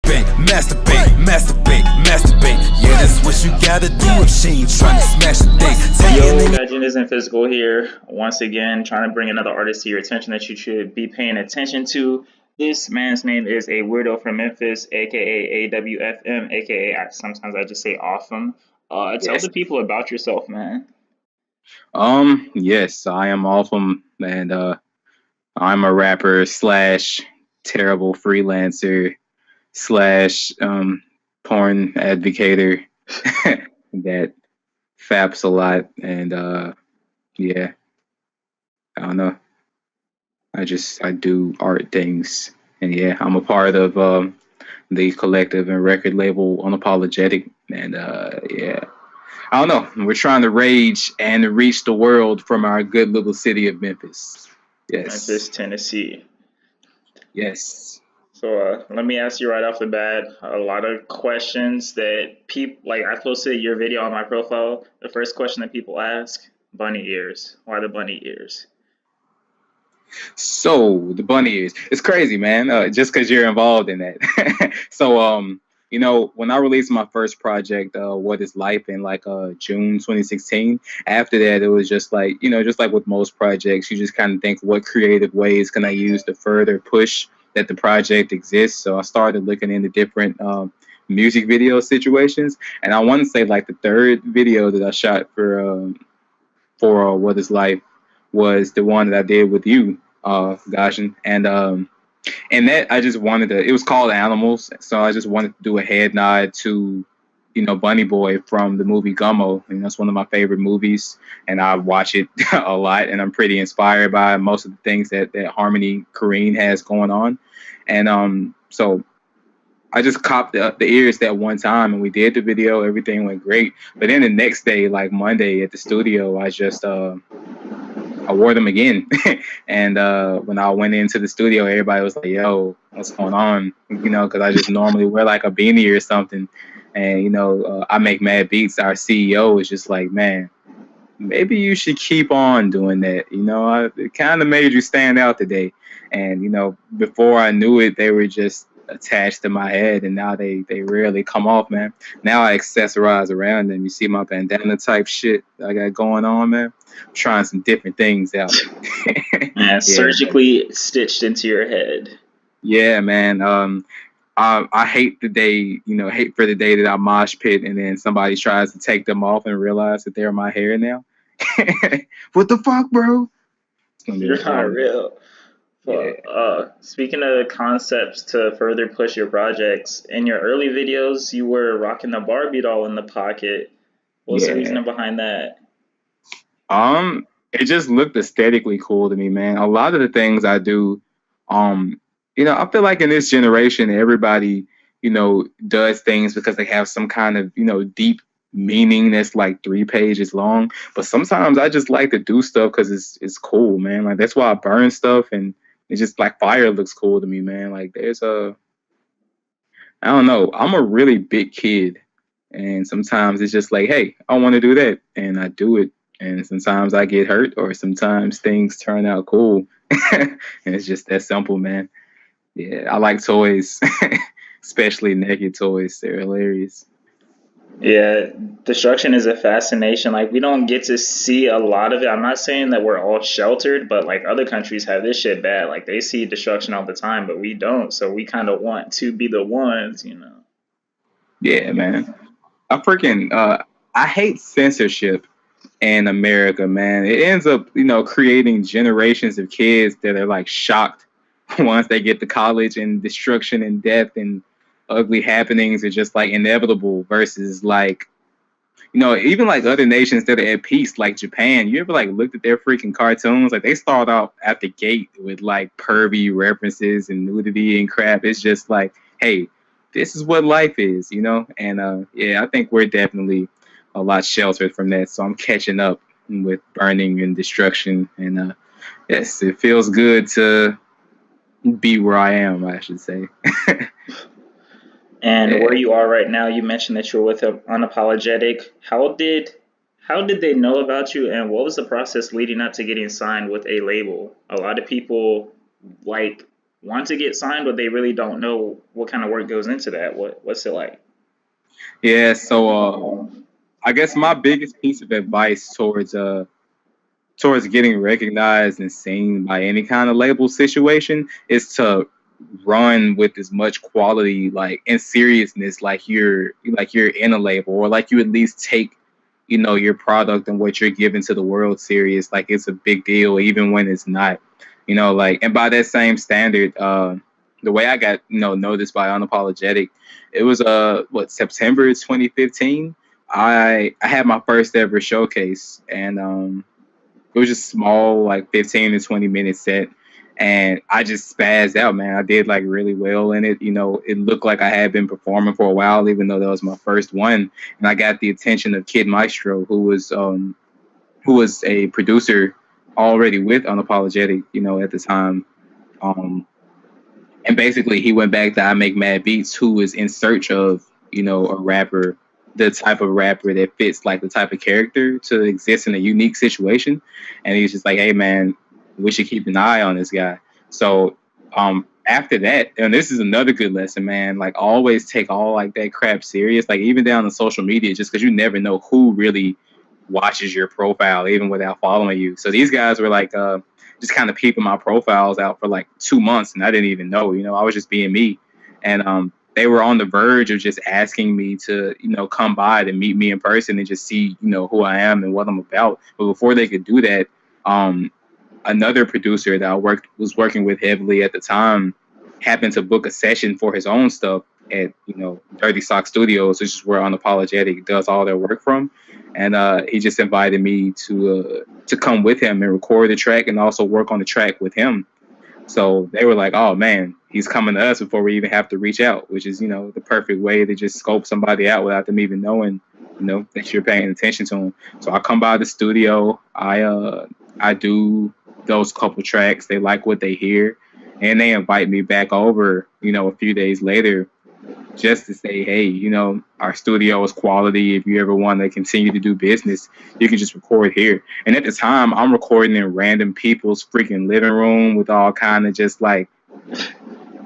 masturbate, masturbate, masturbate, masturbate. Yeah, that's what you gotta do if she ain't trying to smash the date. Yo, GaijinIsntPhysical here. Once again, trying to bring another artist to your attention that you should be paying attention to. This man's name is a weirdo from Memphis, aka AWFM, aka sometimes I just say awesome. Tell the Yes. people about yourself, man. Yes, I am awesome, and I'm a rapper slash terrible freelancer slash porn advocator that faps a lot, and yeah, I don't know. I do art things, and yeah, I'm a part of the collective and record label Unapologetic, and yeah. I don't know. We're trying to rage and reach the world from our good little city of Memphis. Yes. Memphis, Tennessee. Yes. So let me ask you right off the bat, a lot of questions that people, like I posted your video on my profile. The first question that people ask, bunny ears. Why the bunny ears? So the bunny ears. It's crazy, man. Just because you're involved in that. So when I released my first project, What Is Life, in like June 2016. After that, it was just like just like with most projects, you just kind of think, what creative ways can I use to further push that the project exists? So I started looking into different music video situations, and I want to say like the third video that I shot for What Is Life was the one that I did with you, Gaijin, and that I just wanted to. It was called Animals, so I just wanted to do a head nod to, Bunny Boy from the movie Gummo. That's one of my favorite movies, and I watch it a lot, and I'm pretty inspired by most of the things that Harmony Korine has going on, and so I just copped the ears that one time, and we did the video. Everything went great, but then the next day, like Monday at the studio, I wore them again. And when I went into the studio, everybody was like, yo, what's going on? Because I just normally wear like a beanie or something. And, I make mad beats. Our CEO is just like, man, maybe you should keep on doing that. It kind of made you stand out today. And, before I knew it, they were just attached to my head, and now they rarely come off, man. Now I accessorize around them. You see my bandana type shit I got going on, man. I'm trying some different things out. And surgically stitched into your head. Yeah, man. I hate the day, hate for the day that I mosh pit and then somebody tries to take them off and realize that they're my hair now. What the fuck, bro? You're not real. Well, speaking of concepts to further push your projects, in your early videos, you were rocking the Barbie doll in the pocket. What's the reasoning behind that? It just looked aesthetically cool to me, man. A lot of the things I do, I feel like in this generation, everybody, does things because they have some kind of, deep meaning that's like 3 pages long. But sometimes I just like to do stuff because it's cool, man. Like that's why I burn stuff, and it's just like fire looks cool to me, man. Like I don't know. I'm a really big kid, and sometimes it's just like, hey, I want to do that, and I do it. And sometimes I get hurt, or sometimes things turn out cool. And it's just that simple, man. Yeah, I like toys, especially naked toys. They're hilarious. Yeah, destruction is a fascination. Like, we don't get to see a lot of it. I'm not saying that we're all sheltered, but like other countries have this shit bad. Like, they see destruction all the time, but we don't. So we kind of want to be the ones, Yeah, man. I hate censorship in America, man. It ends up, creating generations of kids that are like shocked once they get to college, and destruction and death and ugly happenings are just like inevitable versus like, even like other nations that are at peace, like Japan. You ever like looked at their freaking cartoons? Like they start out at the gate with like pervy references and nudity and crap. It's just like, hey, this is what life is, And yeah, I think we're definitely a lot sheltered from that. So I'm catching up with burning and destruction. And yes, it feels good to be where I am, I should say. And where you are right now, you mentioned that you're with Unapologetic. How did they know about you, and what was the process leading up to getting signed with a label? A lot of people like want to get signed, but they really don't know what kind of work goes into that. What's it like? Yeah, so I guess my biggest piece of advice towards getting recognized and seen by any kind of label situation is to run with as much quality like and seriousness like you're in a label, or like you at least take your product and what you're giving to the world serious, like it's a big deal even when it's not, like. And by that same standard, the way I got noticed by Unapologetic, it was September 2015. I had my first ever showcase, and it was just small, like 15 to 20 minute set. And I just spazzed out, man. I did like really well in it. It looked like I had been performing for a while, even though that was my first one. And I got the attention of Kid Maestro, who was a producer already with Unapologetic, at the time. And basically he went back to I Make Mad Beats, who was in search of, a rapper, the type of rapper that fits like the type of character to exist in a unique situation. And he's just like, hey man, we should keep an eye on this guy. So after that, and this is another good lesson, man, like always take all like that crap serious, like even down on social media, just because you never know who really watches your profile even without following you. So these guys were like just kind of peeping my profiles out for like 2 months, and I didn't even know, I was just being me. And they were on the verge of just asking me to, come by to meet me in person and just see, who I am and what I'm about. But before they could do that, another producer that I was working with heavily at the time happened to book a session for his own stuff at, Dirty Sock Studios, which is where Unapologetic does all their work from. And he just invited me to come with him and record the track and also work on the track with him. So they were like, oh man, he's coming to us before we even have to reach out, which is, the perfect way to just scope somebody out without them even knowing, that you're paying attention to them. So I come by the studio, I do those couple tracks, they like what they hear, and they invite me back over, a few days later just to say, hey, our studio is quality. If you ever want to continue to do business, you can just record here. And at the time, I'm recording in random people's freaking living room with all kind of just like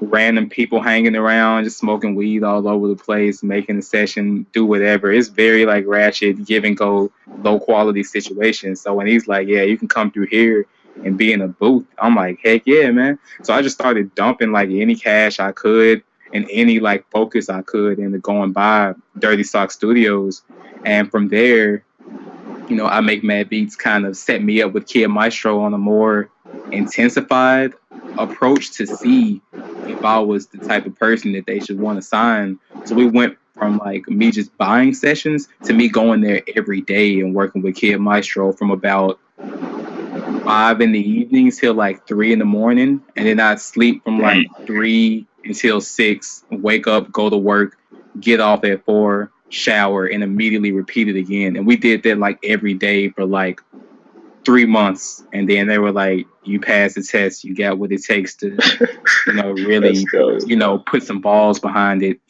random people hanging around, just smoking weed all over the place, making a session, do whatever. It's very like ratchet, give and go, low quality situation. So when he's like, yeah, you can come through here and be in a booth, I'm like, heck yeah, man. So I just started dumping like any cash I could and any like focus I could into going by Dirty Sock Studios. And from there, I Make Mad Beats kind of set me up with Kid Maestro on a more intensified approach to see if I was the type of person that they should want to sign. So we went from like me just buying sessions to me going there every day and working with Kid Maestro from about 5 in the evenings till like 3 in the morning. And then I'd sleep from like 3 until 6, wake up, go to work, get off at 4, shower, and immediately repeat it again. And we did that like every day for like 3 months. And then they were like, you passed the test, you got what it takes to, really, put some balls behind it.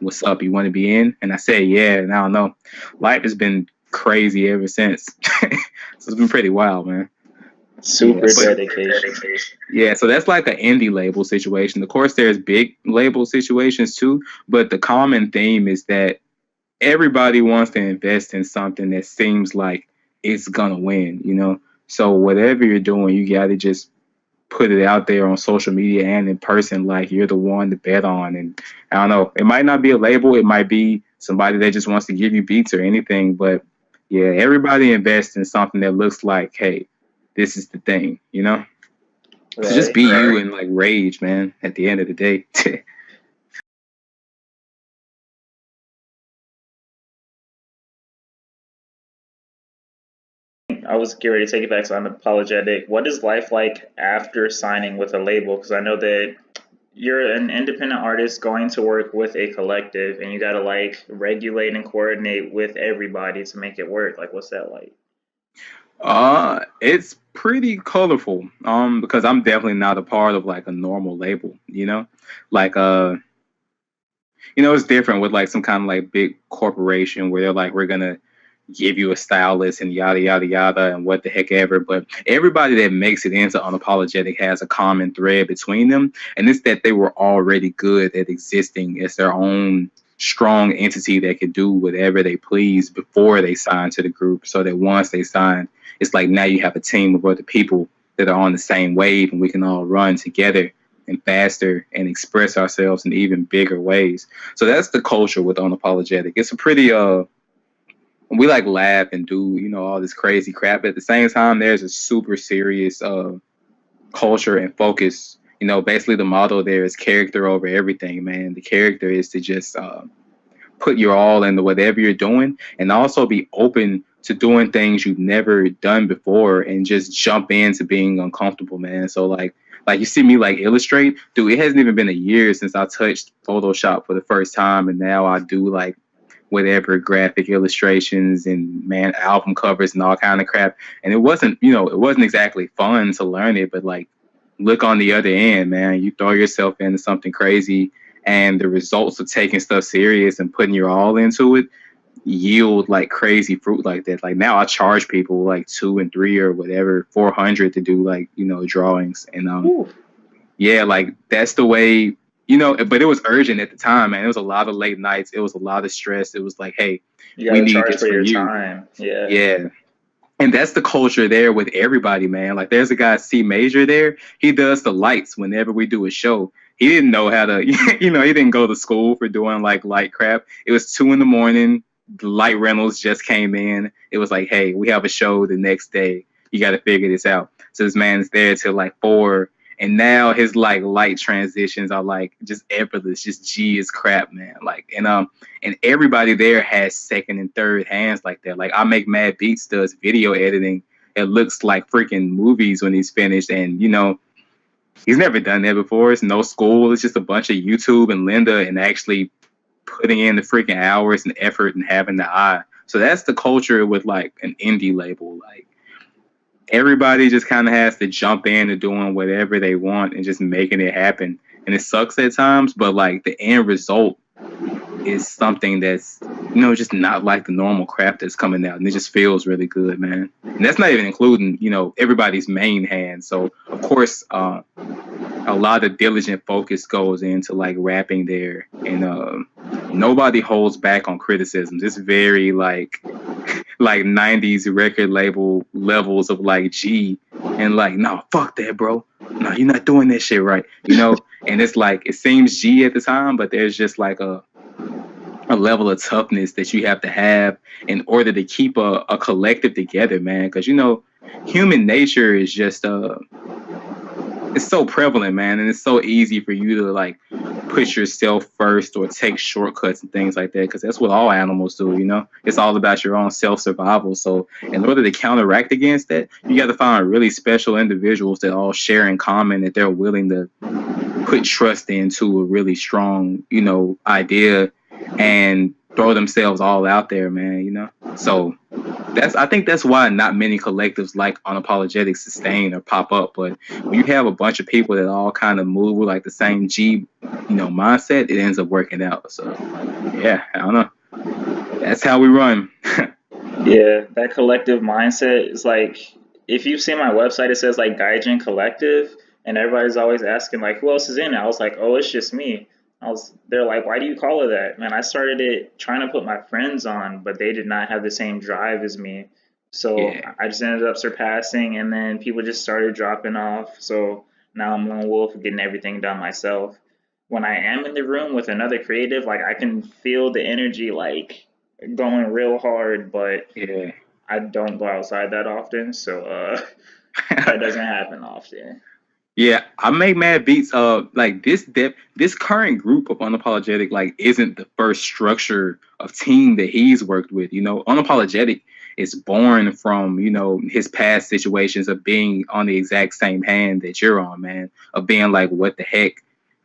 What's up, you want to be in? And I said, yeah. And I don't know, life has been crazy ever since. So it's been pretty wild, man. Super dedication. Yeah, so that's like an indie label situation. Of course, there's big label situations too, but the common theme is that everybody wants to invest in something that seems like it's gonna win. So whatever you're doing, you gotta just put it out there on social media and in person, like you're the one to bet on. And I don't know, it might not be a label, it might be somebody that just wants to give you beats or anything, but yeah, everybody invests in something that looks like, hey, this is the thing, Right, so just be you and like rage, man, at the end of the day. I was getting ready to take it back to Unapologetic. What is life like after signing with a label? Because I know that you're an independent artist going to work with a collective, and you got to like regulate and coordinate with everybody to make it work. Like, what's that like? It's pretty colorful. Because I'm definitely not a part of like a normal label, like it's different with like some kind of like big corporation where they're like, we're gonna give you a stylist and yada yada yada and what the heck ever. But everybody that makes it into unapologetic has a common thread between them, and it's that they were already good at existing as their own strong entity that could do whatever they please before they signed to the group. So that once they sign, it's like now you have a team of other people that are on the same wave, and we can all run together and faster and express ourselves in even bigger ways. So that's the culture with unapologetic. It's a pretty we like laugh and do, you know, all this crazy crap, but at the same time there's a super serious culture and focus. You know, basically the motto there is character over everything, man. The character is to just put your all into whatever you're doing, and also be open to doing things you've never done before, and just jump into being uncomfortable, man. So like you see me like illustrate, dude, it hasn't even been a year since I touched Photoshop for the first time, and now I do like whatever graphic illustrations and man album covers and all kind of crap. And it wasn't, you know, it wasn't exactly fun to learn it, but like look on the other end, man. You throw yourself into something crazy, and the results of taking stuff serious and putting your all into it yield like crazy fruit like that. Like now I charge people like 2 and 3 or whatever, 400 to do like, you know, drawings. And yeah, like that's the way, you know, but it was urgent at the time, man. It was a lot of late nights. It was a lot of stress. It was like, hey, we need this for you. Time. Yeah. Yeah. And that's the culture there with everybody, man. Like there's a guy, C Major there. He does the lights whenever we do a show. He didn't know how to, you know, he didn't go to school for doing like light crap. It was 2 a.m. The light rentals just came in. It was like, hey, we have a show the next day. You got to figure this out. So this man's there till like 4. And now his like light transitions are like just effortless, just G is crap, man. Like and everybody there has second and third hands like that. Like I Make Mad Beats does video editing. It looks like freaking movies when he's finished, and you know he's never done that before. It's no school. It's just a bunch of YouTube and Linda and actually putting in the freaking hours and effort and having the eye. So that's the culture with like an indie label. Like everybody just kind of has to jump into doing whatever they want and just making it happen. And it sucks at times, but like the end result is something that's, you know, just not like the normal crap that's coming out. And it just feels really good, man. And that's not even including, you know, everybody's main hand. So of course, a lot of diligent focus goes into like rapping there, and nobody holds back on criticisms. It's very like 90s record label levels of like G, and like, no, fuck that, bro. No, you're not doing that shit right, you know. And it's like it seems G at the time, but there's just like a level of toughness that you have to have in order to keep a collective together, man. Because you know, human nature is just it's so prevalent, man, and it's so easy for you to like put yourself first or take shortcuts and things like that, because that's what all animals do, you know. It's all about your own self-survival. So in order to counteract against that, you got to find really special individuals that all share in common that they're willing to put trust into a really strong, you know, idea and throw themselves all out there, man, you know. So I think that's why not many collectives like unapologetic sustain or pop up. But when you have a bunch of people that all kind of move with like the same G, you know, mindset, it ends up working out. So yeah, I don't know. That's how we run. Yeah, that collective mindset is like, if you see my website, it says like Gaijin Collective, and everybody's always asking like, who else is in it? I was like, oh, it's just me. They're like, why do you call it that? Man, I started it trying to put my friends on, but they did not have the same drive as me. So Yeah. I just ended up surpassing, and then people just started dropping off. So now I'm lone wolf getting everything done myself. When I am in the room with another creative, like I can feel the energy like going real hard, but Yeah. I don't go outside that often. So that doesn't happen often. Yeah, I Make Mad Beats. Like this current group of unapologetic like isn't the first structure of team that he's worked with. You know, unapologetic is born from, you know, his past situations of being on the exact same hand that you're on, man. Of being like, what the heck,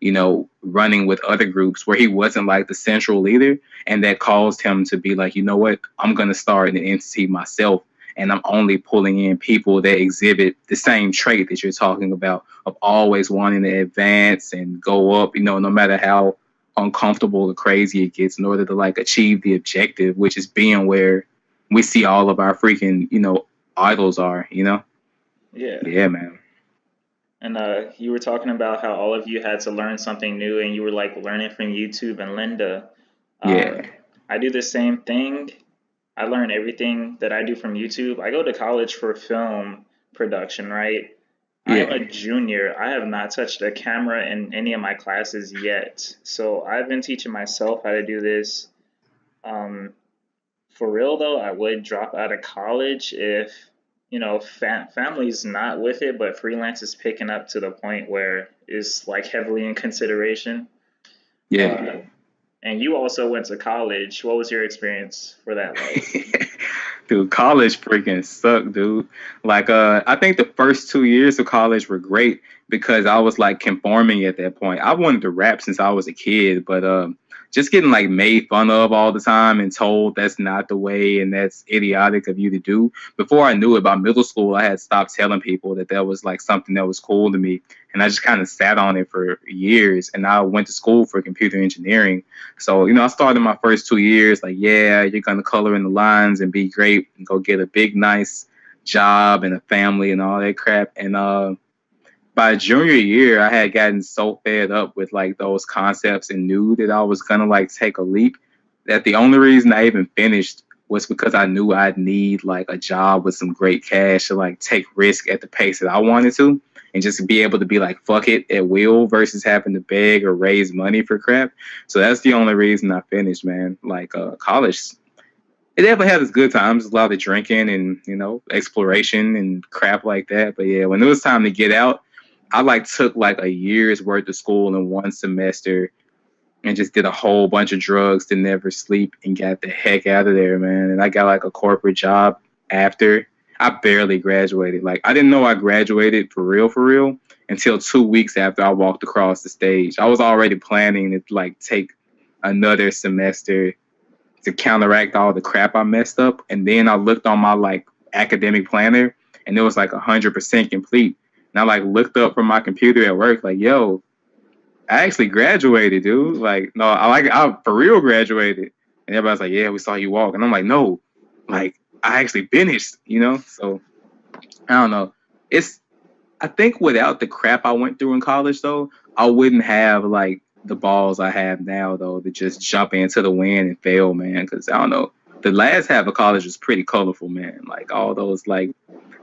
you know, running with other groups where he wasn't like the central leader, and that caused him to be like, you know what, I'm gonna start an entity myself. And I'm only pulling in people that exhibit the same trait that you're talking about, of always wanting to advance and go up, you know, no matter how uncomfortable or crazy it gets, in order to like achieve the objective, which is being where we see all of our freaking, idols are, Yeah. Yeah, man. And you were talking about how all of you had to learn something new, and you were like learning from YouTube and Linda. Yeah. I do the same thing. I learn everything that I do from YouTube. I go to college for film production, right? I am a Yeah. junior. I have not touched a camera in any of my classes yet. So I've been teaching myself how to do this. Um, for real though, I would drop out of college if, family's not with it, but freelance is picking up to the point where it's like heavily in consideration. Yeah. Uh, and you also went to college. What was your experience for that like? Dude, college freaking sucked, dude. Like, I think the first 2 years of college were great because I was like conforming at that point. I wanted to rap since I was a kid, but just getting like made fun of all the time and told that's not the way and that's idiotic of you to do. Before I knew it, by middle school, I had stopped telling people that was like something that was cool to me, and I just kind of sat on it for years. And I went to school for computer engineering, so I started my first 2 years like, yeah, you're gonna color in the lines and be great and go get a big nice job and a family and all that crap. And by junior year, I had gotten so fed up with like those concepts and knew that I was gonna like take a leap, that the only reason I even finished was because I knew I'd need like a job with some great cash to like take risk at the pace that I wanted to, and just be able to be like fuck it at will versus having to beg or raise money for crap. So that's the only reason I finished, man. Like college, it definitely had its good times, a lot of drinking and exploration and crap like that. But yeah, when it was time to get out, I like took like a year's worth of school in one semester and just did a whole bunch of drugs to never sleep and got the heck out of there, man. And I got like a corporate job after. I barely graduated. Like, I didn't know I graduated for real until 2 weeks after I walked across the stage. I was already planning to like take another semester to counteract all the crap I messed up. And then I looked on my like academic planner and it was like 100% complete. And I like looked up from my computer at work, like, yo, I actually graduated, dude. Like, no, I for real graduated. And everybody's like, yeah, we saw you walk. And I'm like, no, like, I actually finished, So I don't know. I think without the crap I went through in college, though, I wouldn't have like the balls I have now, though, to just jump into the wind and fail, man. Because I don't know. The last half of college was pretty colorful, man. Like all those like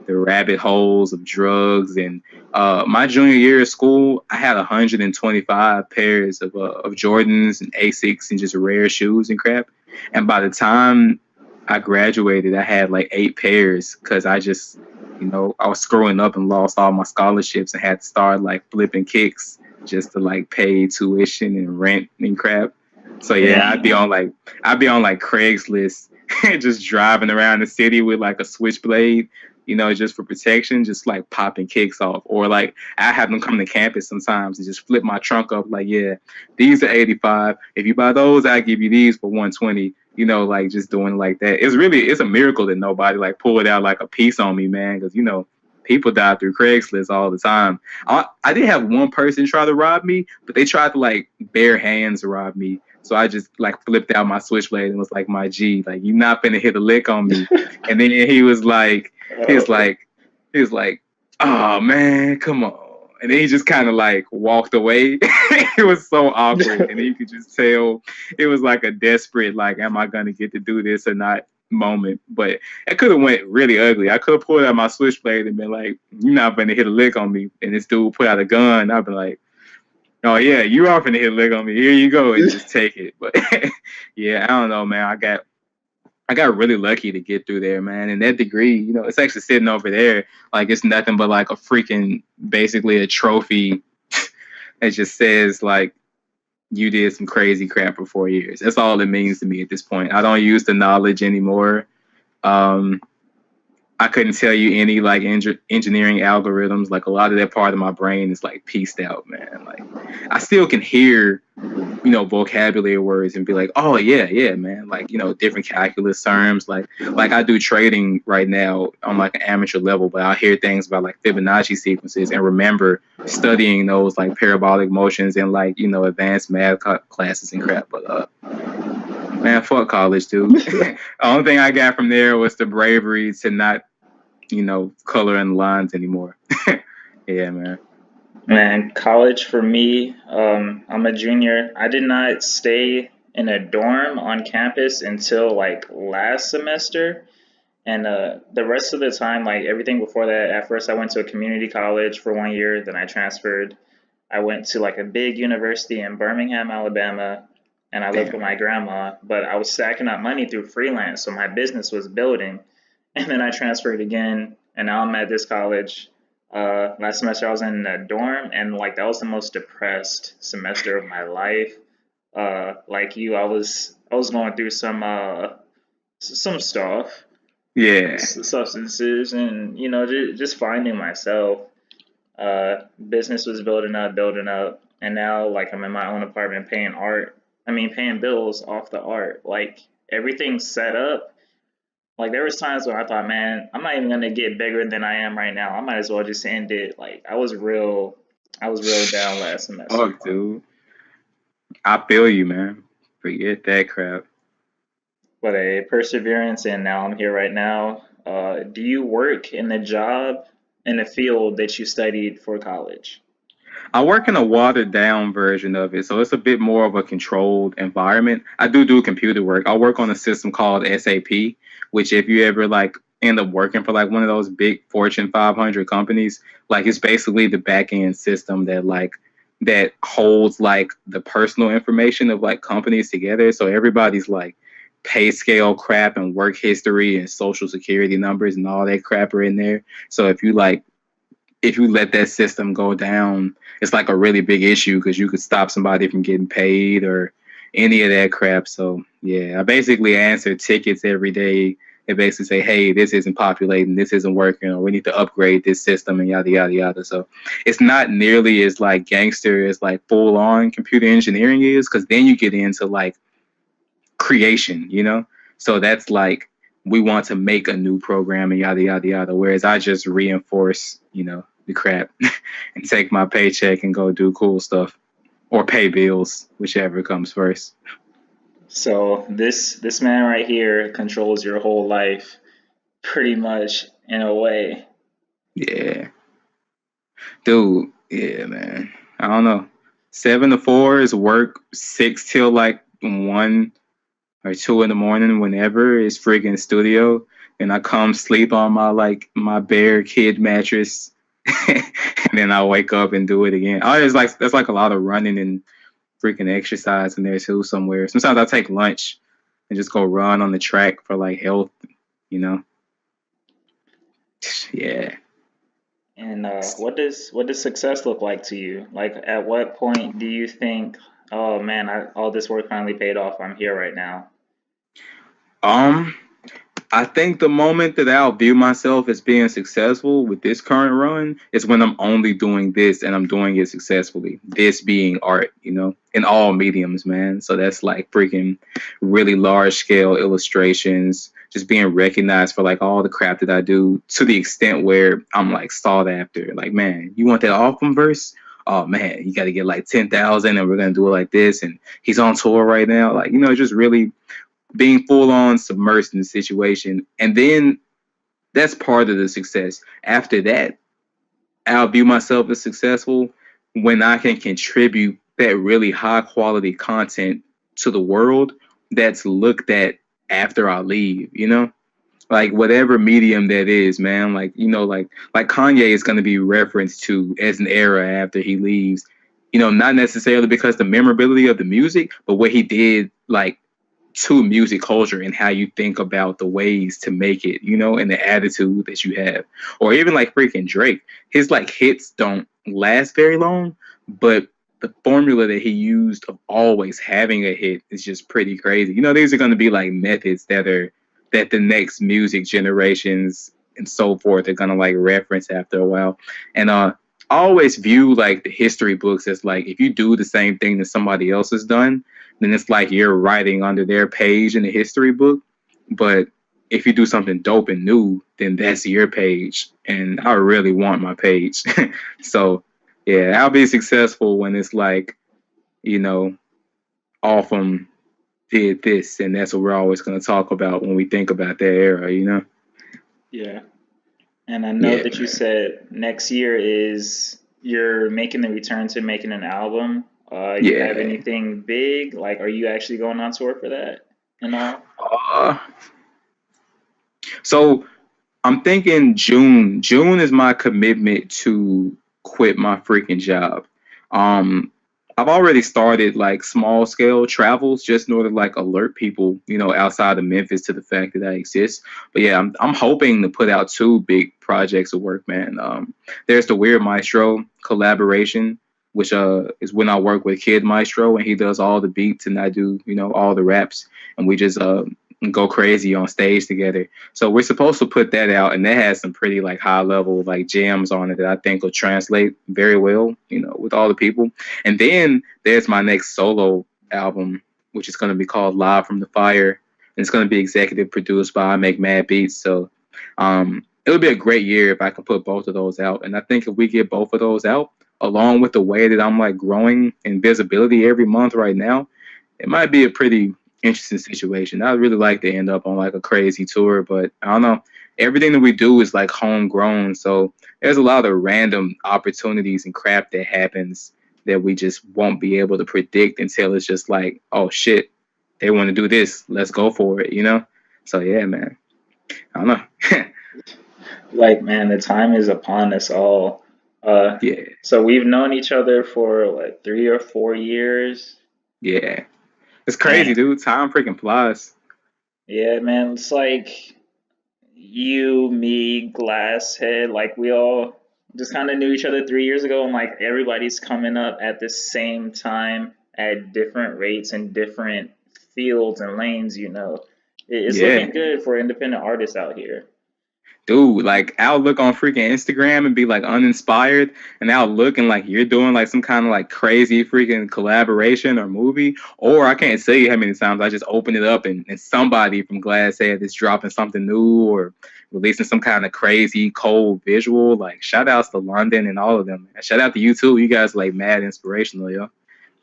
the rabbit holes of drugs. And my junior year of school, I had 125 pairs of Jordans and Asics and just rare shoes and crap. And by the time I graduated, I had like 8 pairs because I just, I was screwing up and lost all my scholarships and had to start like flipping kicks just to like pay tuition and rent and crap. So yeah, I'd be on like Craigslist just driving around the city with like a switchblade, just for protection, just like popping kicks off. Or like I have them come to campus sometimes and just flip my trunk up like, yeah, these are 85. If you buy those, I give you these for 120. Like just doing like that. It's a miracle that nobody like pulled out like a piece on me, man. Because people die through Craigslist all the time. I did have one person try to rob me, but they tried to like bare hands rob me. So I just like flipped out my switchblade and was like, my G, like you not finna hit a lick on me. And then he was like, oh man, come on. And then he just kind of like walked away. It was so awkward. And you could just tell it was like a desperate, like, am I going to get to do this or not moment. But it could have went really ugly. I could have pulled out my switchblade and been like, you're not going to hit a lick on me. And this dude put out a gun. I'd be like, oh yeah, you are going to hit a lick on me. Here you go. And just take it. But yeah, I don't know, man. I got really lucky to get through there, man. And that degree, it's actually sitting over there. Like, it's nothing but like a freaking, basically a trophy that just says like, you did some crazy crap for 4 years. That's all it means to me at this point. I don't use the knowledge anymore. I couldn't tell you any like engineering algorithms. Like a lot of that part of my brain is like pieced out, man. Like I still can hear, vocabulary words and be like, oh yeah, man. Like, different calculus terms. Like I do trading right now on like an amateur level, but I'll hear things about like Fibonacci sequences and remember studying those like parabolic motions and like, advanced math classes and crap. But man, Man, fuck college, dude. The only thing I got from there was the bravery to not, color in lines anymore. Yeah, man. Man, college for me, I'm a junior. I did not stay in a dorm on campus until like last semester. And the rest of the time, like everything before that, at first I went to a community college for 1 year, then I transferred. I went to like a big university in Birmingham, Alabama, and I lived with Damn. my grandma, but I was stacking up money through freelance, so my business was building. And then I transferred again, and now I'm at this college. Last semester I was in a dorm, and like that was the most depressed semester of my life. Like you, I was going through some stuff, Yeah. substances, and just finding myself. Business was building up, and now like I'm in my own apartment paying bills off the art. Like everything's set up. Like there was times when I thought, man, I'm not even gonna get bigger than I am right now. I might as well just end it. Like I was real down last semester. Fuck, dude. I feel you, man. Forget that crap. But a perseverance, and now I'm here right now. Do you work in the job in the field that you studied for college? I work in a watered down version of it, so it's a bit more of a controlled environment. I do computer work. I work on a system called SAP, which if you ever like end up working for like one of those big Fortune 500 companies, like it's basically the back end system that holds like the personal information of like companies together. So everybody's like pay scale crap and work history and social security numbers and all that crap are in there. So if you let that system go down, it's like a really big issue because you could stop somebody from getting paid or any of that crap. So yeah, I basically answer tickets every day. They basically say, hey, this isn't populating, this isn't working, or we need to upgrade this system and yada yada yada. So it's not nearly as like gangster as like full on computer engineering is, because then you get into like creation. So that's like we want to make a new program and yada yada yada. Whereas I just reinforce, the crap and take my paycheck and go do cool stuff or pay bills, whichever comes first. So this man right here controls your whole life pretty much in a way. Yeah, dude. Yeah, man. I don't know. 7 to 4 is work. 6 till like 1 or 2 in the morning, whenever is freaking studio, and I come sleep on my bare kid mattress, and then I wake up and do it again. Oh, it's like that's like a lot of running and freaking exercise in there too somewhere. Sometimes I take lunch and just go run on the track for like health, you know. Yeah. And what does success look like to you? Like at what point do you think, oh man, all this work finally paid off. I'm here right now. Um, I think the moment that I'll view myself as being successful with this current run is when I'm only doing this and I'm doing it successfully. This being art, in all mediums, man. So that's like freaking really large scale illustrations, just being recognized for like all the crap that I do to the extent where I'm like sought after. Like, man, you want that Offum verse? Oh man, you got to get like 10,000 and we're going to do it like this. And he's on tour right now. Like, just really being full on submersed in the situation. And then that's part of the success. After that, I'll view myself as successful when I can contribute that really high quality content to the world that's looked at after I leave. Like whatever medium that is, man. Like Kanye is going to be referenced to as an era after he leaves. Not necessarily because the memorability of the music, but what he did, like, to music culture and how you think about the ways to make it, and the attitude that you have. Or even like freaking Drake, his like hits don't last very long, but the formula that he used of always having a hit is just pretty crazy. These are going to be like methods that the next music generations and so forth are going to like reference after a while. And I always view like the history books as like, if you do the same thing that somebody else has done, then it's like you're writing under their page in the history book. But if you do something dope and new, then that's your page. And I really want my page. So yeah, I'll be successful when it's like, all from did this, and that's what we're always going to talk about when we think about that era, you know? Yeah. And I know Yeah, that you man. said next year is you're making the return to making an album. You have Yeah. anything big? Like, are you actually going on tour for that and all? Uh, so I'm thinking June. June is my commitment to quit my freaking job. Um, I've already started like small scale travels just in order to like alert people, outside of Memphis to the fact that I exist. But yeah, I'm hoping to put out two big projects of work, man. There's the Weird Maestro collaboration, which is when I work with Kid Maestro and he does all the beats and I do, all the raps and we just go crazy on stage together. So we're supposed to put that out, and that has some pretty like high level like jams on it that I think will translate very well, with all the people. And then there's my next solo album, which is going to be called Live from the Fire, and it's going to be executive produced by I Make Mad Beats. So it would be a great year if I can put both of those out. And I think if we get both of those out, along with the way that I'm like growing in visibility every month right now, it might be a pretty interesting situation. I'd really like to end up on like a crazy tour, but I don't know. Everything that we do is like homegrown, so there's a lot of random opportunities and crap that happens that we just won't be able to predict until it's just like, oh shit, they want to do this, let's go for it, you know? So yeah, man. I don't know. Like, man, the time is upon us all. Uh, Yeah, so we've known each other for like 3 or 4 years, yeah. It's crazy, and dude. Time freaking flies. yeah, man, it's like you, me, Glasshead, like we all just kind of knew each other 3 years ago, and like everybody's coming up at the same time at different rates and different fields and lanes, you know. It's Yeah. looking good for independent artists out here. Dude, like I'll look on freaking Instagram and be like uninspired, and I'll look and like you're doing like some kind of like crazy freaking collaboration or movie, or I can't tell you how many times I just open it up and somebody from Glasshead is dropping something new or releasing some kind of crazy cold visual. Like shout outs to London and all of them. Shout out to you too. You guys are, like mad inspirational, yo.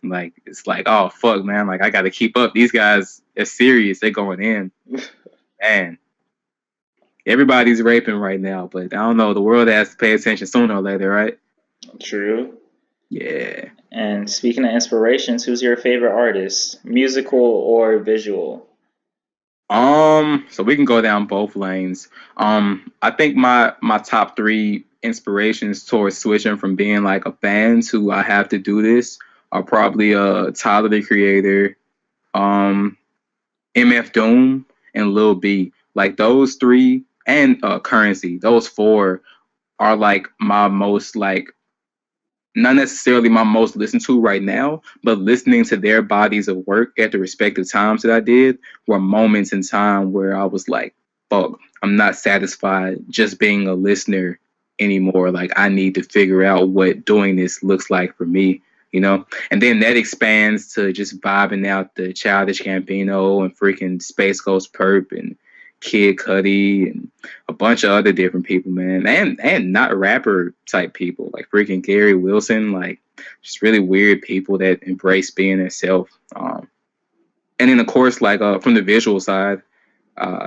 Like it's like, oh fuck, man, like I gotta keep up. These guys are serious, they're going in. Man, everybody's raping right now, but I don't know. The world has to pay attention sooner or later, right? True. Yeah. And speaking of inspirations, who's your favorite artist, musical or visual? So we can go down both lanes. I think my top three inspirations towards switching from being like a fan to I have to do this are probably Tyler the Creator, um, MF Doom, and Lil B. Like those three and Currency. Those four are like my most like not necessarily my most listened to right now, but listening to their bodies of work at the respective times that I did were moments in time where I was like, fuck, I'm not satisfied just being a listener anymore. Like, I need to figure out what doing this looks like for me, you know? And then that expands to just vibing out the Childish Gambino and freaking Space Ghost Perp and Kid Cudi and a bunch of other different people, man, and not rapper type people like freaking Gary Wilson, like just really weird people that embrace being themselves. And then of course, like from the visual side,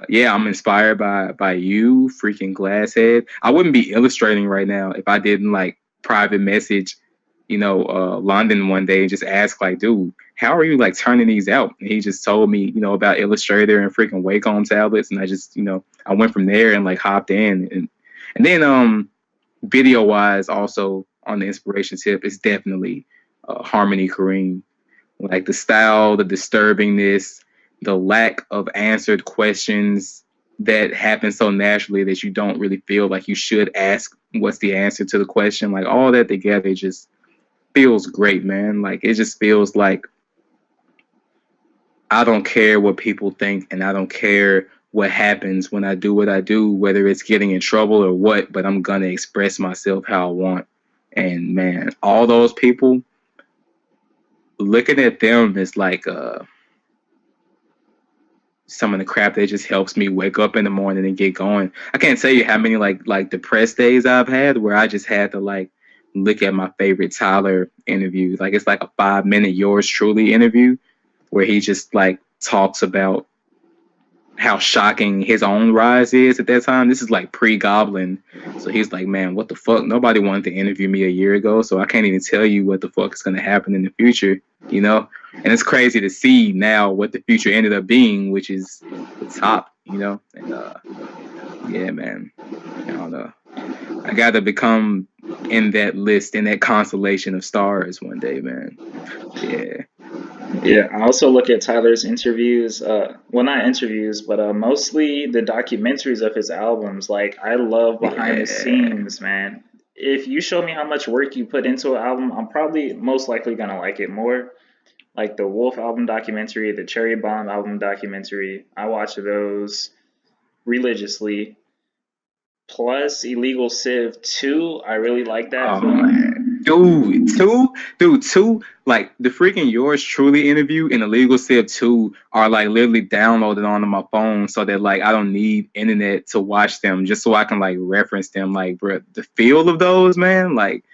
yeah, I'm inspired by you, freaking Glasshead. I wouldn't be illustrating right now if I didn't like private message, London one day and just ask like, dude, how are you like turning these out? And he just told me, about Illustrator and freaking Wacom tablets, and I just, I went from there and like hopped in, and then video wise, also on the inspiration tip, is definitely Harmony Korine. Like the style, the disturbingness, the lack of answered questions that happen so naturally that you don't really feel like you should ask what's the answer to the question. Like all that together just feels great, man. Like it just feels like I don't care what people think and I don't care what happens when I do what I do, whether it's getting in trouble or what, but I'm gonna express myself how I want. And man, all those people, looking at them is like some of the crap that just helps me wake up in the morning and get going. I can't tell you how many like depressed days I've had where I just had to like look at my favorite Tyler interview. Like it's like a 5-minute yours truly interview where he just like talks about how shocking his own rise is at that time. This is like pre-Goblin. So he's like, man, what the fuck? Nobody wanted to interview me a year ago, so I can't even tell you what the fuck is going to happen in the future, you know? And it's crazy to see now what the future ended up being, which is the top, you know? And yeah, man, I don't know. I got to become in that list, in that constellation of stars one day, man. Yeah. Yeah, I also look at Tyler's interviews, well, not interviews, but mostly the documentaries of his albums. Like, I love behind the Yeah. scenes, man. If you show me how much work you put into an album, I'm probably most likely gonna like it more. Like the Wolf album documentary, the Cherry Bomb album documentary, I watch those religiously. Plus, Illegal Civ 2, I really like that Oh film. man, two, like the freaking Yours Truly interview and the Legal Civ 2 are like literally downloaded onto my phone so that like I don't need internet to watch them, just so I can like reference them. Like, bro, the feel of those, man, like,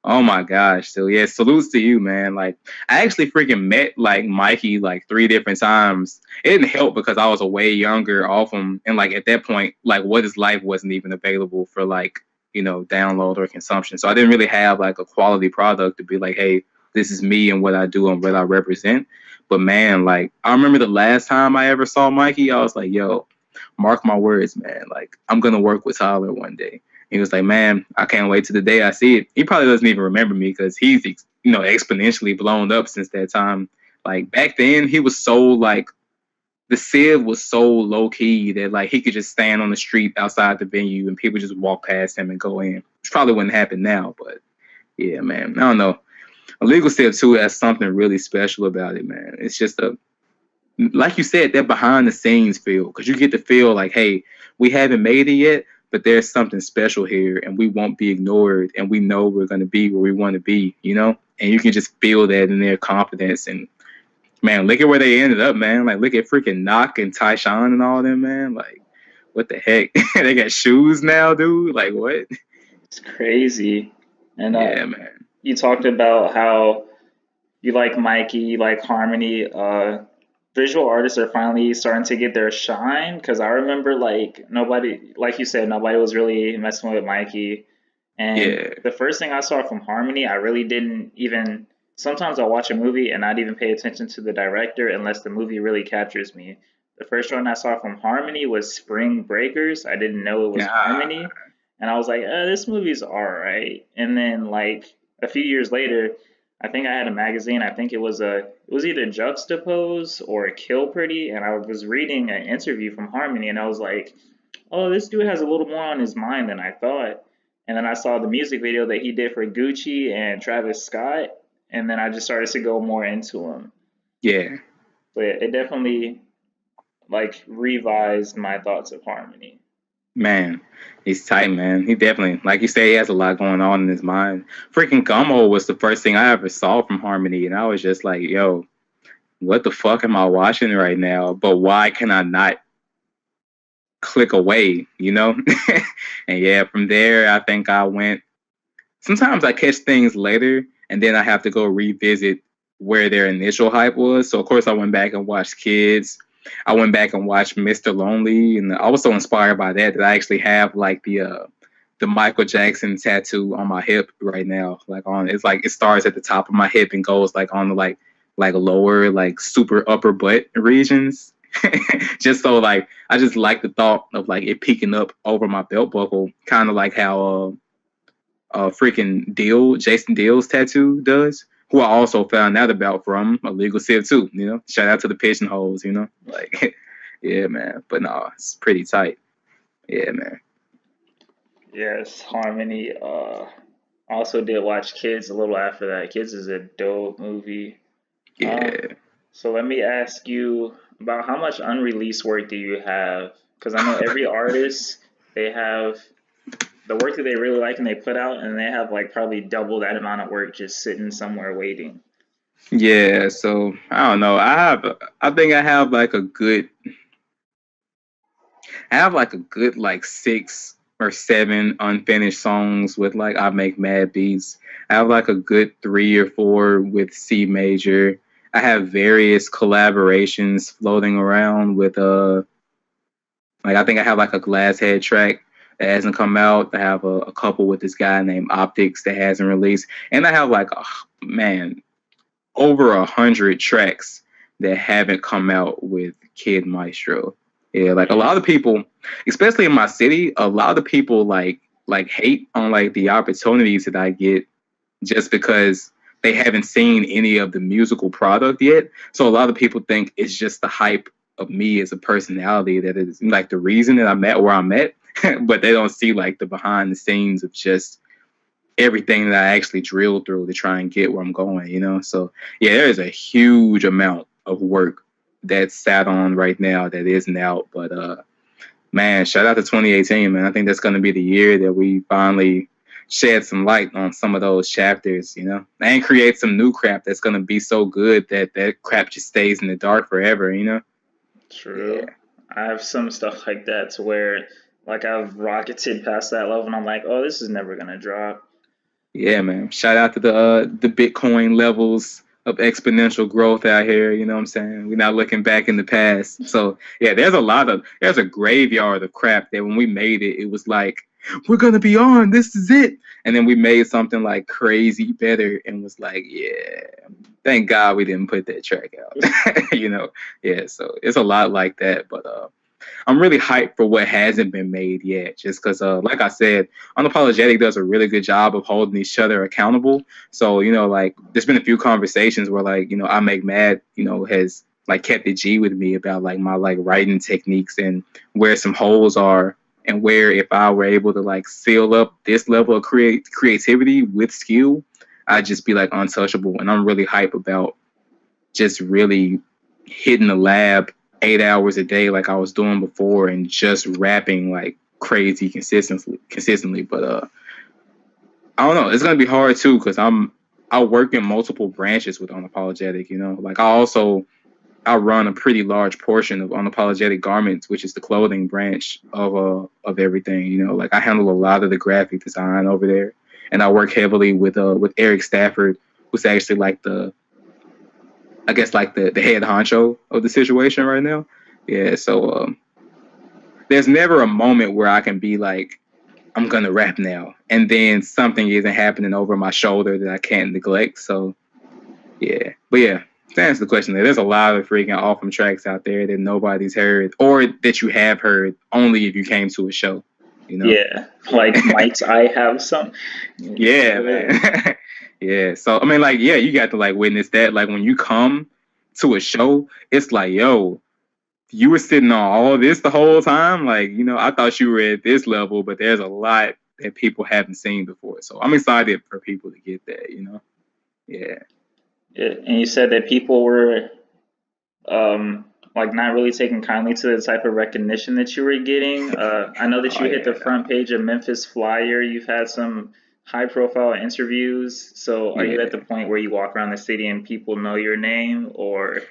oh my gosh. So yeah, salutes to you, man. Like, I actually freaking met like Mikey like 3 different times. It didn't help because I was way younger off him, and like at that point, like What Is Life wasn't even available for like, you know, download or consumption. So I didn't really have like a quality product to be like, hey, this is me and what I do and what I represent. But man, like I remember the last time I ever saw Mikey, I was like, yo, mark my words, man. Like I'm gonna work with Tyler one day. He was like, man, I can't wait till the day I see it. He probably doesn't even remember me because he's, you know, exponentially blown up since that time. Like back then, he was so like, the Civ was so low key that like he could just stand on the street outside the venue and people just walk past him and go in. Which probably wouldn't happen now, but yeah, man, I don't know. Illegal Civ 2 has something really special about it, man. It's just like you said, that behind the scenes feel, because you get to feel like, hey, we haven't made it yet, but there's something special here and we won't be ignored and we know we're going to be where we want to be, you know? And you can just feel that in their confidence. And man, look at where they ended up, man. Like, look at freaking Knock and Tyshawn and all them, man. Like, what the heck? They got shoes now, dude. Like, what? It's crazy. And Yeah, man. you talked about how you like Mikey, you like Harmony. Visual artists are finally starting to get their shine because I remember like nobody, like you said, nobody was really messing with Mikey. And Yeah. the first thing I saw from Harmony, I really didn't even. Sometimes I'll watch a movie and not even pay attention to the director unless the movie really captures me. The first one I saw from Harmony was Spring Breakers. I didn't know it was Nah. Harmony, and I was like, this movie's all right. And then like a few years later, I think I had a magazine. I think it was either Juxtapose or Kill Pretty, and I was reading an interview from Harmony, and I was like, oh, this dude has a little more on his mind than I thought. And then I saw the music video that he did for Gucci and Travis Scott, and then I just started to go more into him. Yeah. So yeah, it definitely like revised my thoughts of Harmony. Man, he's tight, man. He definitely, like you say, he has a lot going on in his mind. Freaking Gummo was the first thing I ever saw from Harmony, and I was just like, yo, what the fuck am I watching right now? But why can I not click away, you know? And yeah, from there, I think I went. Sometimes I catch things later, and then I have to go revisit where their initial hype was. So, of course, I went back and watched Kids. I went back and watched Mr. Lonely, and I was so inspired by that I actually have like the Michael Jackson tattoo on my hip right now. Like on, it's like it starts at the top of my hip and goes like on the like lower like super upper butt regions. Just so like I just like the thought of like it peeking up over my belt buckle, kind of like how freaking Jason Deal's tattoo does, who I also found out about from Illegal Civ 2, you know? Shout out to the pigeonholes, you know? Like, yeah, man. But no, it's pretty tight. Yeah, man. Yes, Harmony. Also did watch Kids a little after that. Kids is a dope movie. Um, Yeah. so let me ask you about how much unreleased work do you have? Because I know every artist, they have the work that they really like and they put out, and they have like probably double that amount of work just sitting somewhere waiting. Yeah, so I don't know. I think I have like a good like 6 or 7 unfinished songs with I Make Mad Beats. I have like a good 3 or 4 with C major. I have various collaborations floating around with like I think I have like a Glasshead track that hasn't come out. I have a couple with this guy named Optics that hasn't released, and I have like man, over 100 tracks that haven't come out with Kid Maestro. Yeah, like a lot of people, especially in my city, a lot of people like hate on like the opportunities that I get just because they haven't seen any of the musical product yet. So a lot of people think it's just the hype of me as a personality that is like the reason that I'm at where I'm at, but they don't see like the behind the scenes of just everything that I actually drilled through to try and get where I'm going, you know? So yeah, there is a huge amount of work that's sat on right now that isn't out. But man, shout out to 2018, man. I think that's gonna be the year that we finally shed some light on some of those chapters, you know, and create some new crap that's gonna be so good that that crap just stays in the dark forever, you know? True. Yeah. I have some stuff like that to where like I've rocketed past that level and I'm like, oh, this is never gonna drop. Yeah, man. Shout out to the Bitcoin levels of exponential growth out here. You know what I'm saying? We're not looking back in the past. So yeah, there's a graveyard of crap that when we made it, it was like, we're gonna be on, this is it. And then we made something like crazy better and was like, yeah, thank God we didn't put that track out. You know? Yeah, so it's a lot like that. But I'm really hyped for what hasn't been made yet, just because, like I said, Unapologetic does a really good job of holding each other accountable. So, you know, like, there's been a few conversations where, like, you know, I Make Mad, you know, has, like, kept it G with me about, like, my, like, writing techniques and where some holes are and where if I were able to, like, seal up this level of creativity with skill, I'd just be, like, untouchable. And I'm really hype about just really hitting the lab 8 hours a day like I was doing before and just rapping like crazy consistently. But I don't know, it's gonna be hard too because I work in multiple branches with Unapologetic, you know. Like I run a pretty large portion of Unapologetic Garments, which is the clothing branch of everything, you know. Like I handle a lot of the graphic design over there, and I work heavily with Eric Stafford, who's actually like I guess like the head honcho of the situation right now. Yeah, so there's never a moment where I can be like, I'm gonna rap now, and then something isn't happening over my shoulder that I can't neglect. So yeah, but yeah, to answer the question, there's a lot of freaking awesome tracks out there that nobody's heard, or that you have heard only if you came to a show. You know? Yeah, like might I have some? Yeah, man. Yeah. So I mean, like, yeah, you got to like witness that. Like when you come to a show, it's like, yo, you were sitting on all of this the whole time. Like, you know, I thought you were at this level, but there's a lot that people haven't seen before. So I'm excited for people to get that, you know? Yeah. Yeah, and you said that people were like not really taking kindly to the type of recognition that you were getting. I know that you hit the front page of Memphis Flyer. You've had some high profile interviews. So are you at the point where you walk around the city and people know your name, or?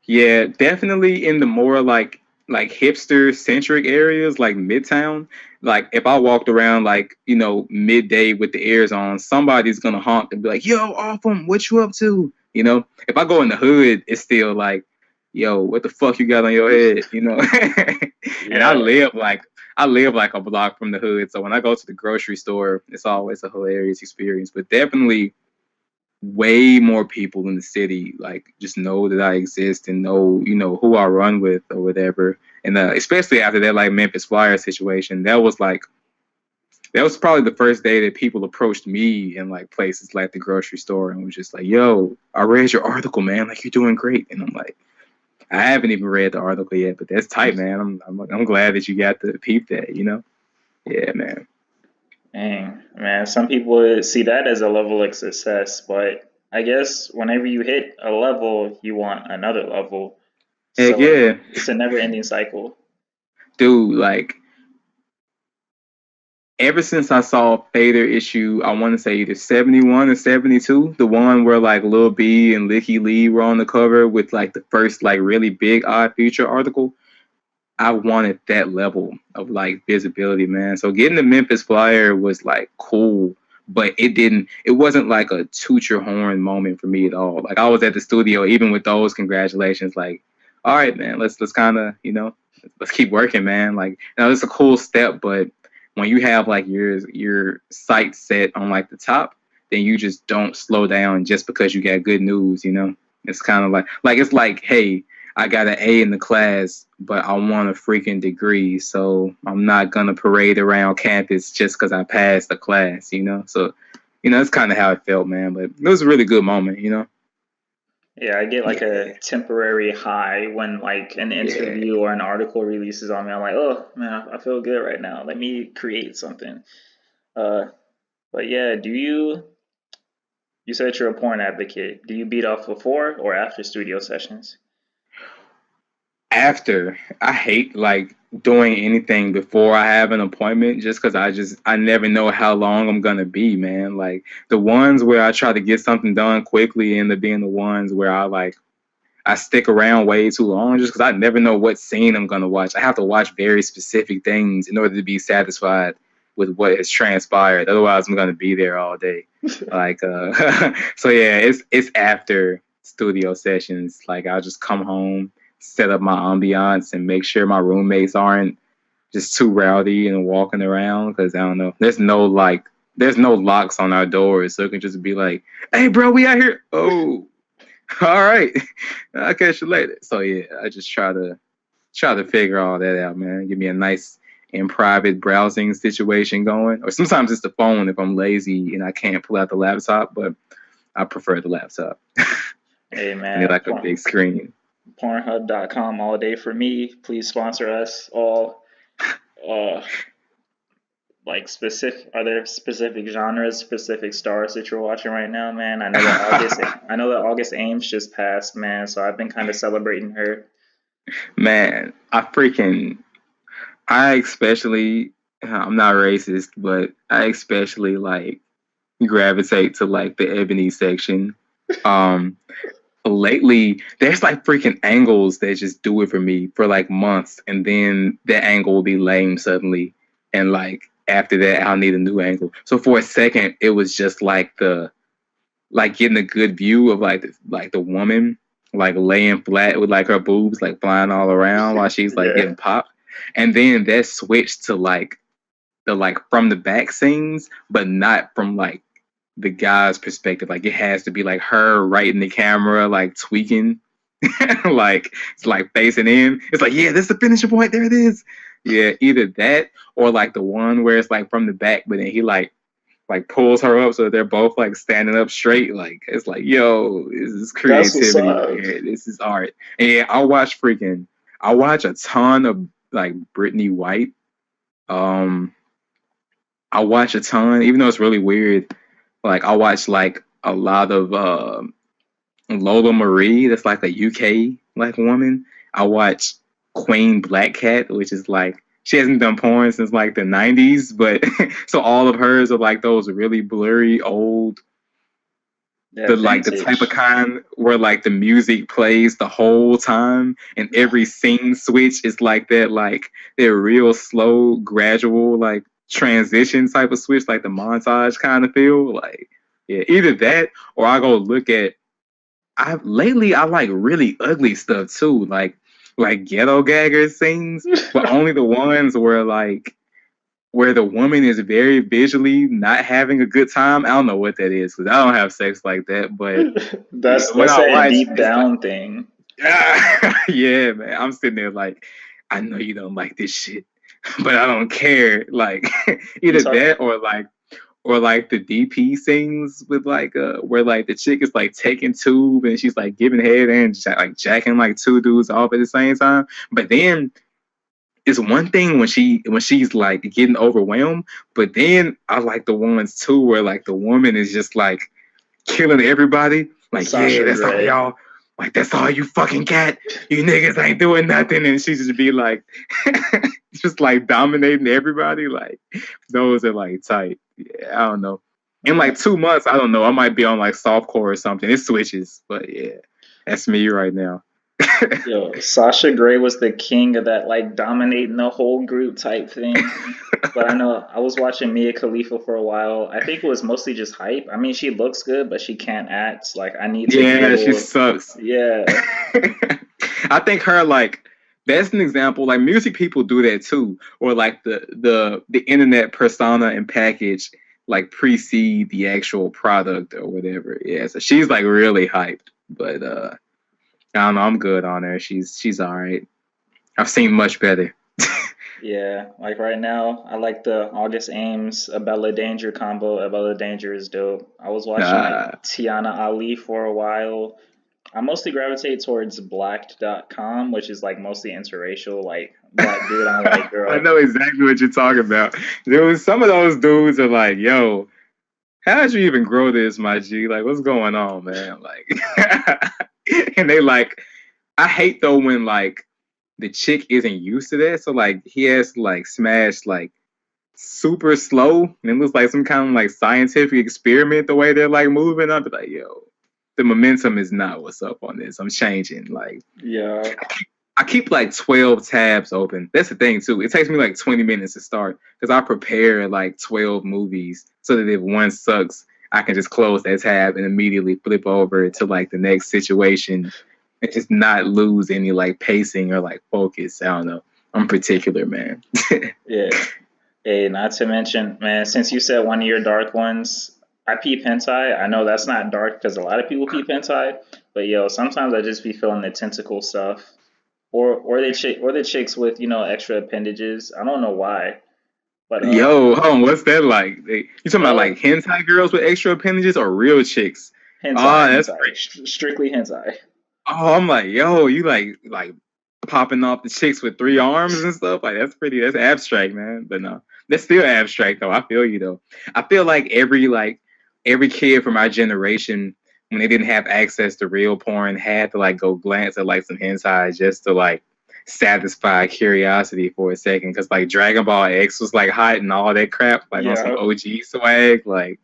Yeah, definitely in the more like hipster centric areas like Midtown. Like if I walked around like, you know, midday with the ears on, somebody's gonna honk and be like, yo, Awesome, what you up to? You know? If I go in the hood, it's still like, yo, what the fuck you got on your head? You know? And I live like a block from the hood. So when I go to the grocery store, it's always a hilarious experience. But definitely way more people in the city like just know that I exist and know, you know, who I run with or whatever. And especially after that like Memphis Flyer situation, that was probably the first day that people approached me in like places like the grocery store and was just like, yo, I read your article, man, like you're doing great. And I'm like, I haven't even read the article yet, but that's tight, man. I'm glad that you got to peep that, you know. Yeah, man. Dang, man, some people see that as a level of success, but I guess whenever you hit a level, you want another level. Heck So yeah, it's a never-ending cycle. dude. Like ever since I saw Fader issue, I want to say either 71 or 72, the one where like Lil B and Licky Lee were on the cover with like the first like really big Odd Future article. I wanted that level of like visibility, man. So getting the Memphis Flyer was like cool, but it wasn't like a toot your horn moment for me at all. Like I was at the studio, even with those congratulations, like, all right, man, let's kind of, let's keep working, man. Like, it's a cool step, but when you have like your sight set on like the top, then you just don't slow down just because you got good news, It's kind of like it's like, hey, I got an A in the class, but I want a freaking degree, so I'm not gonna parade around campus just because I passed the class, So, that's kind of how it felt, man. But it was a really good moment, Yeah, I get like Yeah, a temporary high when like an yeah. interview or an article releases on me. I'm like, oh man, I feel good right now. Let me create something. Uh, but yeah, you said you're a porn advocate. Do you beat off before or after studio sessions? After, I hate like doing anything before I have an appointment just because I never know how long I'm gonna be, man. Like the ones where I try to get something done quickly end up being the ones where I stick around way too long just because I never know what scene I'm gonna watch. I have to watch very specific things in order to be satisfied with what has transpired. Otherwise, I'm gonna be there all day. Like, so yeah, it's after studio sessions. Like, I'll just come home, set up my ambiance, and make sure my roommates aren't just too rowdy and walking around. Because I don't know, there's no locks on our doors, so it can just be like, "Hey, bro, we out here." Oh, all right. I'll catch you later. So yeah, I just try to figure all that out, man. Give me a nice in private browsing situation going. Or sometimes it's the phone if I'm lazy and I can't pull out the laptop, but I prefer the laptop. Hey I need man, like a big screen. Pornhub.com all day for me. Please sponsor us all. Uh, like specific, are there specific genres, specific stars that you're watching right now, man? I know that August Ames just passed, man. So I've been kind of celebrating her. Man, I especially I'm not racist, but I especially like gravitate to like the ebony section. Um Lately there's like freaking angles that just do it for me for like months, and then that angle will be lame suddenly, and like after that I'll need a new angle. So for a second it was just like the like getting a good view of like the woman like laying flat with like her boobs like flying all around while she's like Yeah, getting popped, and then that switched to like the like from the back scenes, but not from like the guy's perspective. Like it has to be like her right in the camera, like tweaking, like it's like facing in. It's like, yeah, this is the finishing point. There it is. Yeah, either that or like the one where it's like from the back, but then he like pulls her up so they're both like standing up straight. Like it's like, yo, this is that's what's creativity right up. here. This is art. And yeah, I watch a ton of like Brittany White. Um, I watch a ton, even though it's really weird. Like I watch like a lot of Lola Marie. That's like a UK like woman. I watch Queen Black Cat, which is like she hasn't done porn since like the 90s, but so all of hers are like those really blurry old, Yeah, the like the type of vintage. kind where like the music plays the whole time and every scene switch is like that, like they're real slow gradual like transition type of switch, like the montage kind of feel like. Yeah, either that or I go look at I like really ugly stuff too, like ghetto gagger scenes, but only the ones where the woman is very visually not having a good time. I don't know what that is because I don't have sex like that. But when That's I that watch, deep it's like, down thing. yeah, man, I'm sitting there like, I know you don't like this shit, but I don't care. Like You either talk. that or like the DP scenes with like where like the chick is like taking tube and she's like giving head and like jacking like two dudes off at the same time. But then it's one thing when she's like getting overwhelmed, but then I like the ones too where like the woman is just like killing everybody. Like, yeah, Sasha that's all Grey. y'all. Like, that's all you fucking got. You niggas ain't doing nothing. And she just be like, just like dominating everybody. Like, those are like tight. Yeah, I don't know. In Yeah. like 2 months, I don't know. I might be on like softcore or something. It switches, but yeah, that's me right now. Yo, Sasha Grey was the king of that, like dominating the whole group type thing. But I know I was watching Mia Khalifa for a while. I think it was mostly just hype. I mean, she looks good, but she can't act. Like, I need to be Yeah, she able. sucks. Yeah, I think her like that's an example. Like music people do that too, or like the internet persona and package like precede the actual product or whatever. Yeah, so she's like really hyped, but I don't know. I'm good on her. She's all right. I've seen much better. yeah. Like right now, I like the August Ames Abella Danger combo. Abella Danger is dope. I was watching like Uh, Tiana Ali for a while. I mostly gravitate towards blacked.com, which is like mostly interracial, like black dude on white I girl. know exactly what you're talking about. There was some of those dudes are like, yo, how'd you even grow this, my G? Like, what's going on, man? Like, and they like, I hate though when like the chick isn't used to that. So like he has to like smash like super slow, and it looks like some kind of like scientific experiment the way they're like moving. I'll be like, yo, the momentum is not what's up on this. I'm changing. Like Yeah. I keep like 12 tabs open. That's the thing too. It takes me like 20 minutes to start because I prepare like 12 movies so that if one sucks, I can just close that tab and immediately flip over to like the next situation and just not lose any like pacing or like focus. I don't know. I'm particular, man. Yeah. Hey, not to mention, man, since you said one of your dark ones, I peep hentai. I know that's not dark because a lot of people peep hentai, but yo, sometimes I just be feeling the tentacle stuff, or the chicks with extra appendages. I don't know why, but Yo, hold on, what's that like? You talking about uh, like hentai girls with extra appendages or real chicks? hentai, Ah, that's hentai, strictly hentai. oh, I'm like, yo, you like popping off the chicks with three arms and stuff. Like that's abstract, man. But no, that's still abstract though. I feel you though. I feel like every kid from our generation when they didn't have access to real porn had to like go glance at like some hentai just to like satisfy curiosity for a second. Cause like Dragon Ball X was like hot and all that crap, like on some Yeah, OG swag. Like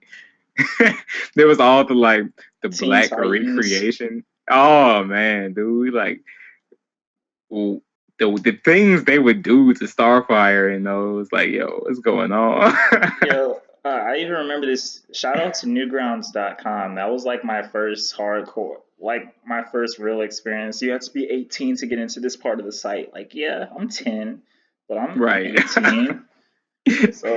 there was all the like the Teen black Titans. recreation. Oh man, dude, like the the things they would do to Starfire and those, like, yo, what's going on? Yo, I even remember this. Shout out to newgrounds.com. That was like my first hardcore, like my first real experience. You have to be 18 to get into this part of the site. Like, yeah, I'm 10, but I'm Right. 18. So,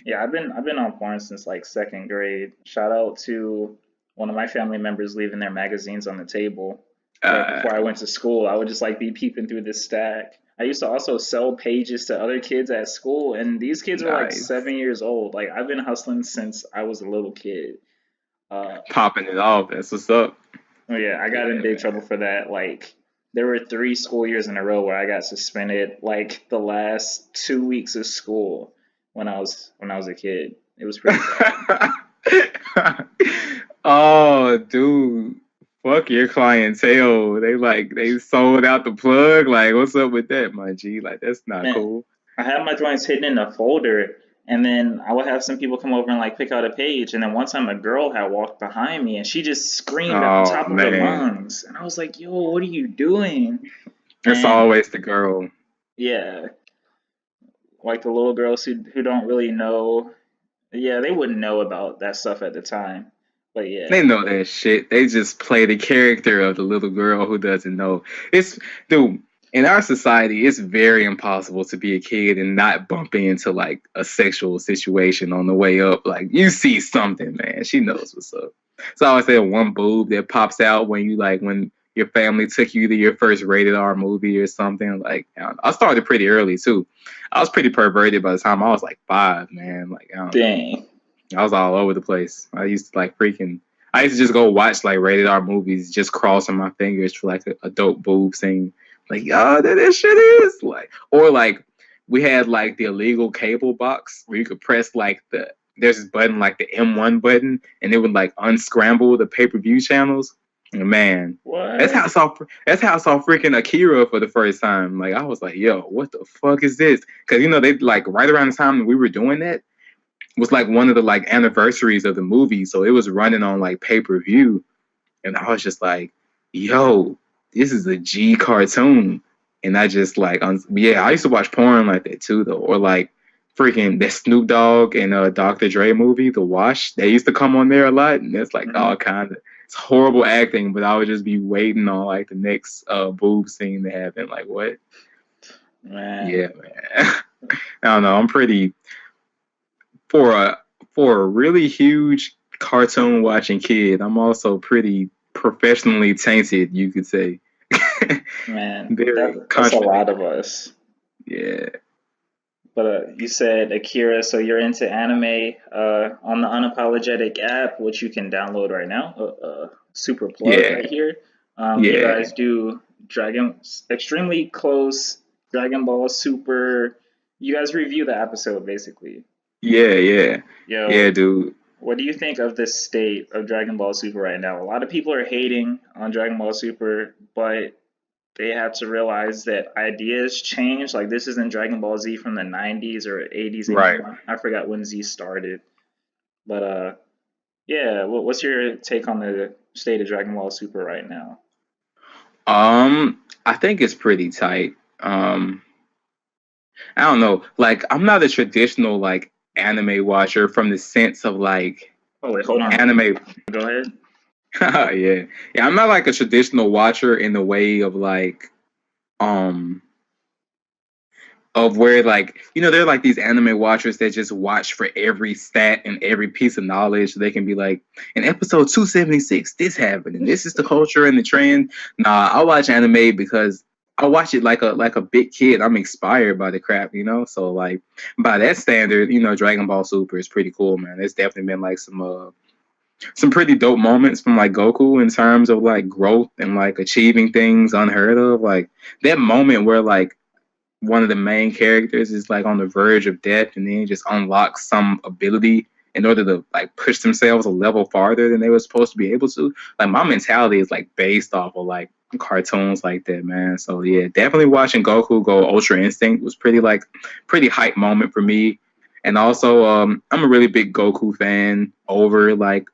yeah, I've been on porn since like second grade. Shout out to one of my family members leaving their magazines on the table right uh, before I went to school. I would just like be peeping through this stack. I used to also sell pages to other kids at school, and these kids were like nice. 7 years old. Like I've been hustling since I was a little kid. Uh, Popping it off. That's what's up. oh yeah, I got in Yeah, big man. trouble for that. Like there were 3 school years in a row where I got suspended. Like the last 2 weeks of school when I was a kid. It was pretty bad. Oh, dude. Fuck your clientele. They sold out the plug. Like, what's up with that, my G? Like, that's not Man, cool. I had my joints hidden in a folder, and then I would have some people come over and like pick out a page. And then one time a girl had walked behind me, and she just screamed at the Oh top of her man. lungs, and I was like, "Yo, what are you doing?" It's And always the girl. yeah, like the little girls who don't really know. Yeah, they wouldn't know about that stuff at the time, but They yeah, know that shit. They just play the character of the little girl who doesn't know. It's dude, in our society, it's very impossible to be a kid and not bump into like a sexual situation on the way up. Like you see something, man. She knows what's up. So I always say one boob that pops out when you like when your family took you to your first rated R movie or something. Like I don't know. I started pretty early too. I was pretty perverted by the time I was like 5, man. Like I don't know. dang, I was all over the place. I used to just go watch like rated R movies, just crossing my fingers for like a dope boob scene. Like, oh, that this shit is like, or like we had like the illegal cable box where you could press like there's this button like the M1 button, and it would like unscramble the pay per view channels. And man, what? that's how I saw freaking Akira for the first time. Like I was like, yo, what the fuck is this? Because they like right around the time that we were doing that was like one of the like anniversaries of the movie, so it was running on like pay per view, and I was just like, "Yo!" this is a G cartoon. And I just like, yeah, I used to watch porn like that too, though. Or like freaking that Snoop Dogg and Dr. Dre movie, The Wash. They used to come on there a lot, and it's like all kind of, it's horrible acting, but I would just be waiting on like the next boob scene to happen. Like what? Man. Yeah, man. I don't know. I'm pretty for a really huge cartoon watching kid. I'm also pretty professionally tainted, you could say. Man, Very that's a lot contradictory. of us. Yeah. But you said Akira, so you're into anime on the Unapologetic app, which you can download right now. Super plug Yeah. right here. You Yeah. guys do extremely close Dragon Ball Super. You guys review the episode basically. Yeah. Yeah. Yeah, Yo, dude. what do you think of the state of Dragon Ball Super right now? A lot of people are hating on Dragon Ball Super, but they have to realize that ideas change. Like this isn't Dragon Ball Z from the 90s or 80s Right. anymore. I forgot when Z started. But yeah, what's your take on the state of Dragon Ball Super right now? I think it's pretty tight. I don't know. Like, I'm not a traditional like anime watcher from the sense of like Oh wait, hold on. anime. Go ahead. Yeah. Yeah, I'm not like a traditional watcher in the way of like um of where like there are like these anime watchers that just watch for every stat and every piece of knowledge. They can be like, in episode 276 this happened and this is the culture and the trend. Nah, I watch anime because I watch it like a big kid. I'm inspired by the crap, so like by that standard, Dragon Ball Super is pretty cool, man. There's definitely been like some pretty dope moments from like Goku in terms of like growth and like achieving things unheard of. Like that moment where like one of the main characters is like on the verge of death and then just unlocks some ability in order to like push themselves a level farther than they were supposed to be able to. Like my mentality is like based off of like cartoons like that, man. So yeah, definitely watching Goku go Ultra Instinct was pretty hype moment for me. And also I'm a really big Goku fan over like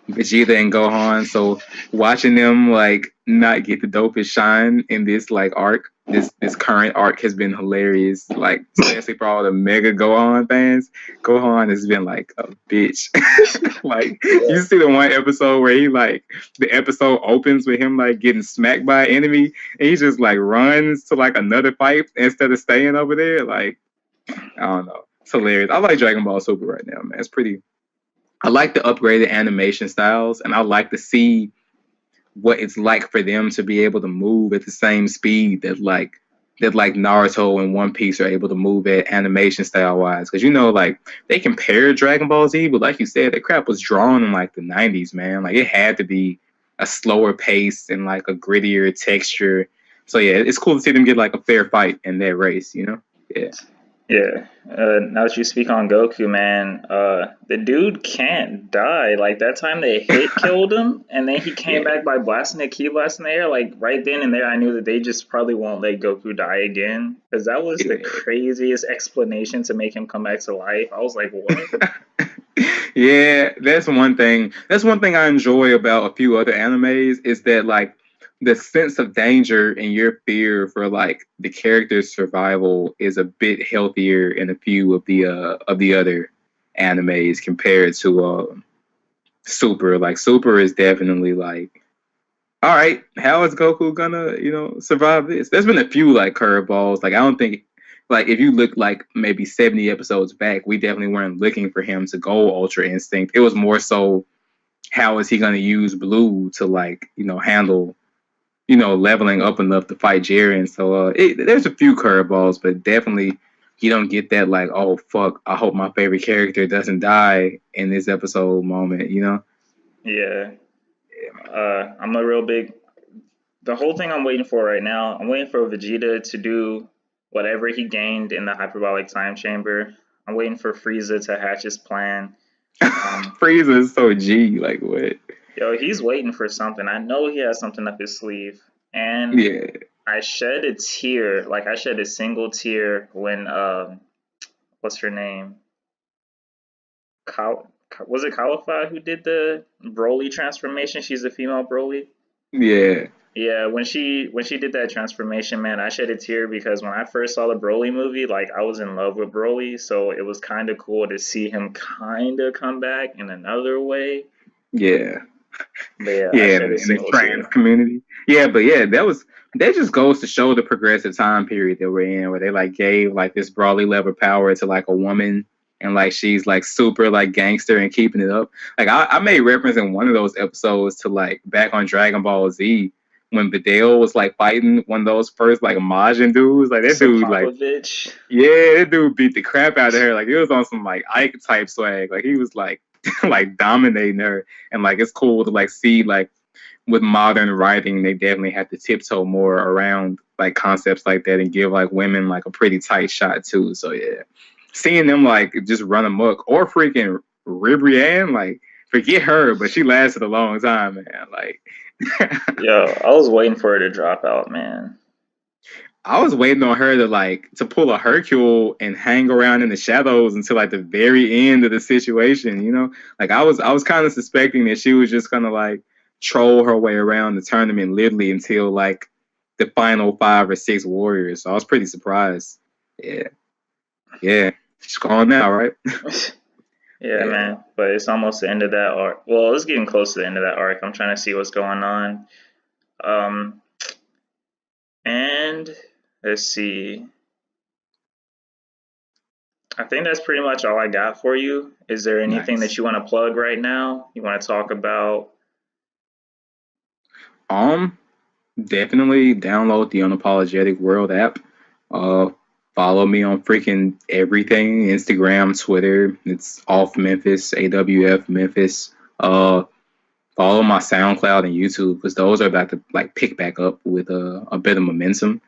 Vegeta and Gohan. So watching them like not get the dopest shine in this like arc, this current arc has been hilarious. Like especially for all the mega Gohan fans, Gohan has been like a bitch. Like you see the one episode where the episode opens with him like getting smacked by an enemy, and he just like runs to like another fight instead of staying over there. Like I don't know, it's hilarious. I like Dragon Ball Super right now, man. It's pretty. I like the upgraded animation styles, and I like to see what it's like for them to be able to move at the same speed that Naruto and One Piece are able to move at animation style wise. Because like they compare Dragon Ball Z, but like you said, that crap was drawn in like the '90s, man. Like it had to be a slower pace and like a grittier texture. So yeah, it's cool to see them get like a fair fight in that race. Yeah. Yeah. Now that you speak on Goku, man, the dude can't die. Like that time they hit killed him, and then he came Yeah. back by blasting a key blast in the air. Like right then and there, I knew that they just probably won't let Goku die again, because that was the Yeah. craziest explanation to make him come back to life. I was like, what? Yeah, that's one thing. That's one thing I enjoy about a few other animes is that like the sense of danger and your fear for like the character's survival is a bit healthier in a few of the other animes compared to Super. Like Super is definitely like, all right, how is Goku gonna survive this? There's been a few like curveballs. Like I don't think like if you look like maybe 70 episodes back, we definitely weren't looking for him to go Ultra Instinct. It was more so how is he gonna use Blue to like handle leveling up enough to fight Jiren. So there's a few curveballs, but definitely you don't get that like, oh fuck, I hope my favorite character doesn't die in this episode moment. Yeah. I'm a real big. The whole thing I'm waiting for right now, I'm waiting for Vegeta to do whatever he gained in the hyperbolic time chamber. I'm waiting for Frieza to hatch his plan. Frieza is so G, like what? Yo, he's waiting for something. I know he has something up his sleeve. And Yeah. I shed a tear, like I shed a single tear when what's her name? Was it Caulifla who did the Broly transformation? She's a female Broly. Yeah. Yeah, when she did that transformation, man, I shed a tear because when I first saw the Broly movie, like I was in love with Broly, so it was kind of cool to see him kind of come back in another way. Yeah. But yeah, I Yeah, shed a in the single trans tear. community. Yeah, but yeah, that just goes to show the progressive time period that we're in, where they like gave like this Broly level power to like a woman, and like she's like super like gangster and keeping it up. Like I made reference in one of those episodes to like back on Dragon Ball Z when Videl was like fighting one of those first like Majin dudes. Like that dude, like Sapopovich. yeah, that dude beat the crap out of her. Like it was on some like Ike type swag. Like he was like like dominating her, and like it's cool to like see like with modern writing, they definitely have to tiptoe more around like concepts like that and give like women like a pretty tight shot too. So yeah, seeing them like just run amok or freaking Ribrianne, like forget her, but she lasted a long time, man. Like Yo, I was waiting for her to drop out, man. I was waiting on her to like to pull a Hercule and hang around in the shadows until like the very end of the situation, you know? Like I was kind of suspecting that she was just gonna like troll her way around the tournament literally until like the final 5 or 6 warriors. So I was pretty surprised. Yeah. Yeah. She's gone now, right? Yeah, Yeah. man. But it's almost the end of that arc. Well, it's getting close to the end of that arc. I'm trying to see what's going on. Um, and let's see. I think that's pretty much all I got for you. Is there anything that Nice. you want to plug right now? You want to talk about? Um, Definitely download the Unapologetic World app. Uh, Follow me on freaking everything: Instagram, Twitter. It's off Memphis, AWF Memphis. Follow my SoundCloud and YouTube because those are about to like pick back up with a bit of momentum.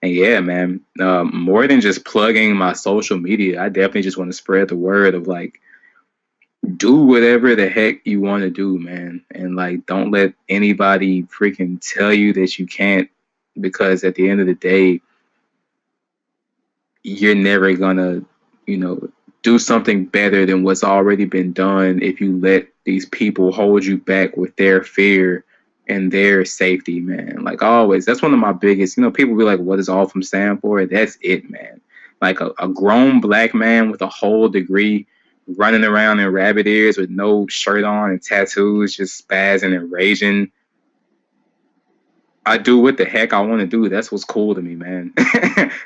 And yeah, man, more than just plugging my social media, I definitely just want to spread the word of like do whatever the heck you want to do, man. And like, don't let anybody freaking tell you that you can't, because at the end of the day, you're never gonna, you know, do something better than what's already been done if you let these people hold you back with their fear and their safety, man. Like always, that's one of my biggest, people be like, what is all from stand for? That's it, man. Like a grown black man with a whole degree running around in rabbit ears with no shirt on and tattoos, just spazzing and raging. I do what the heck I want to do. That's what's cool to me, man.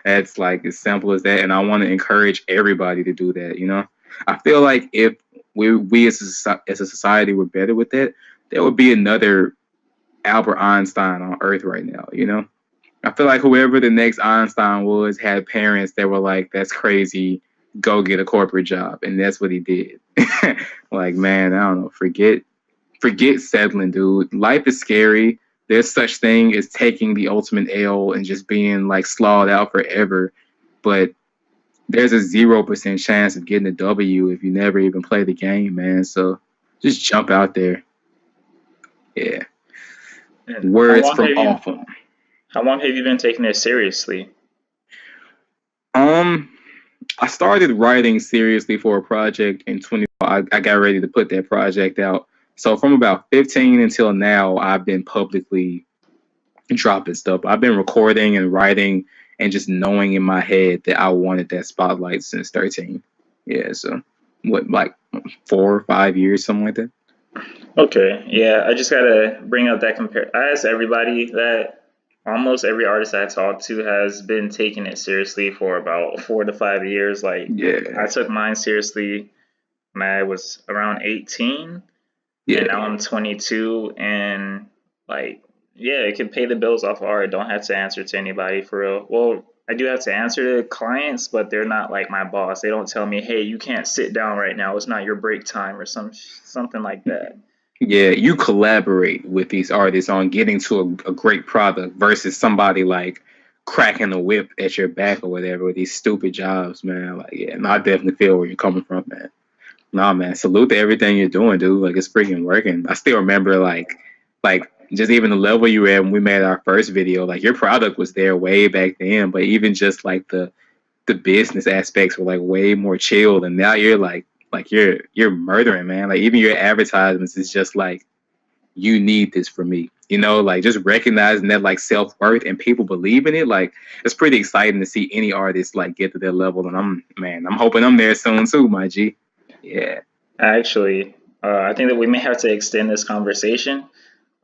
That's like as simple as that. And I want to encourage everybody to do that, I feel like if we as a society were better with that, there would be another Albert Einstein on Earth right now. I feel like whoever the next Einstein was had parents that were like, that's crazy, go get a corporate job. And that's what he did. Like, man, I don't know, forget settling, dude. Life is scary. There's such thing as taking the ultimate L and just being like slawed out forever. But there's a 0% chance of getting a W if you never even play the game, man. So just jump out there. Yeah. And Words from awful. how long have you been taking this seriously? I started writing seriously for a project in 20. I got ready to put that project out. So from about 15 until now, I've been publicly dropping stuff. I've been recording and writing and just knowing in my head that I wanted that spotlight since 13. Yeah, so what, like 4 or 5 years, something like that? Okay, yeah, I just gotta bring up that compare. I ask everybody that almost every artist I talk to has been taking it seriously for about 4 to 5 years. Like Yeah, I took mine seriously when I was around 18, and now yeah, I'm 22, and like yeah, it can pay the bills off of art. Don't have to answer to anybody for real. Well, I do have to answer to clients, but they're not like my boss. They don't tell me, "Hey, you can't sit down right now. It's not your break time," or something like that. yeah. You collaborate with these artists on getting to a great product versus somebody like cracking a whip at your back or whatever with these stupid jobs, man. Like, yeah, no, I definitely feel where you're coming from, man. Nah, man, salute to everything you're doing, dude. Like it's freaking working. I still remember like just even the level you were at when we made our first video. Like your product was there way back then, but even just like the business aspects were like way more chilled. And now you're like you're murdering, man. Like even your advertisements is just like, you need this for me. you know, like just recognizing that like self-worth and people believe in it, like it's pretty exciting to see any artist like get to that level. And I'm hoping I'm there soon too, my G. Yeah. Actually, I think that we may have to extend this conversation.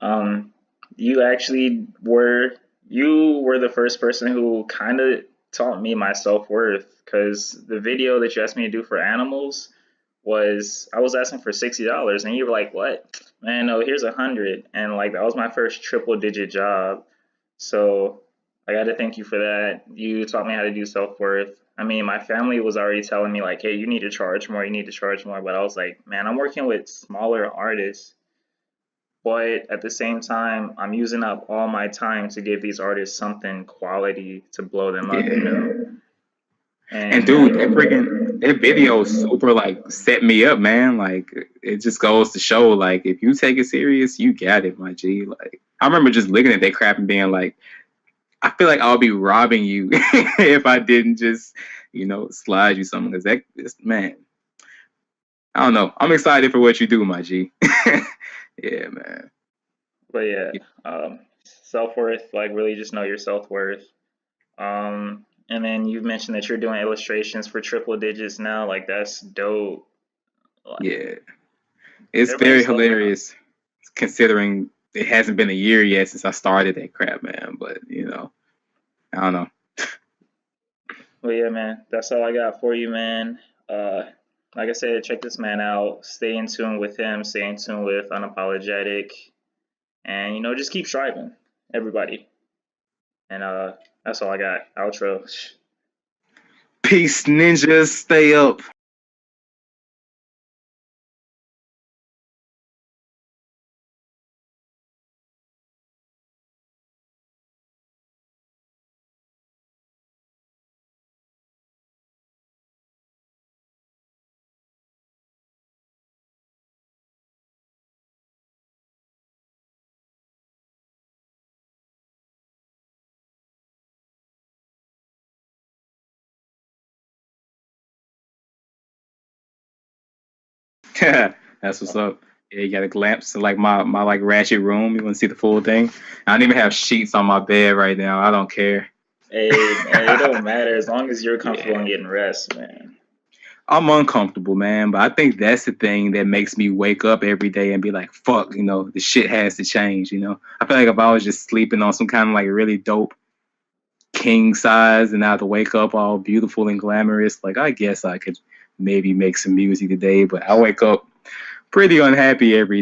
Um, you actually were the first person who kind of taught me my self-worth, because the video that you asked me to do for animals was, I was asking for $60 and you were like, "What? Man, no, here's 100." And like that was my first triple digit job. So I got to thank you for that. You taught me how to do self-worth. I mean, my family was already telling me like, "Hey, you need to charge more, you need to charge more." But I was like, "Man, I'm working with smaller artists, but at the same time, I'm using up all my time to give these artists something quality to blow them up, you Yeah. know?" And And dude, that video super like set me up, man. Like it just goes to show, like if you take it serious, you got it, my G. Like I remember just looking at that crap and being like, I feel like I'll be robbing you if I didn't just, you know, slide you something. Because man, I don't know. I'm excited for what you do, my G. Yeah, man. but yeah, self-worth, like really just know your self-worth. And then you've mentioned that you're doing illustrations for triple digits now. Like that's dope. Like Yeah. It's very everybody's slowing down. hilarious considering it hasn't been a year yet since I started that crap, man. But, you know, I don't know. Well, yeah, man, that's all I got for you, man. Uh, like I said, check this man out. Stay in tune with him. Stay in tune with Unapologetic, and just keep striving, everybody. And that's all I got. Outro. Peace, ninjas. Stay up. That's what's up. Yeah, you got a glimpse of like my like ratchet room. You want to see the full thing? I don't even have sheets on my bed right now. I don't care. Hey, man, it don't matter as long as you're comfortable Yeah. in getting rest, man. I'm uncomfortable, man, but I think that's the thing that makes me wake up every day and be like, fuck, you know, the shit has to change, you know? I feel like if I was just sleeping on some kind of like really dope king size and I had to wake up all beautiful and glamorous, like I guess I could maybe make some music today, but I wake up pretty unhappy every day.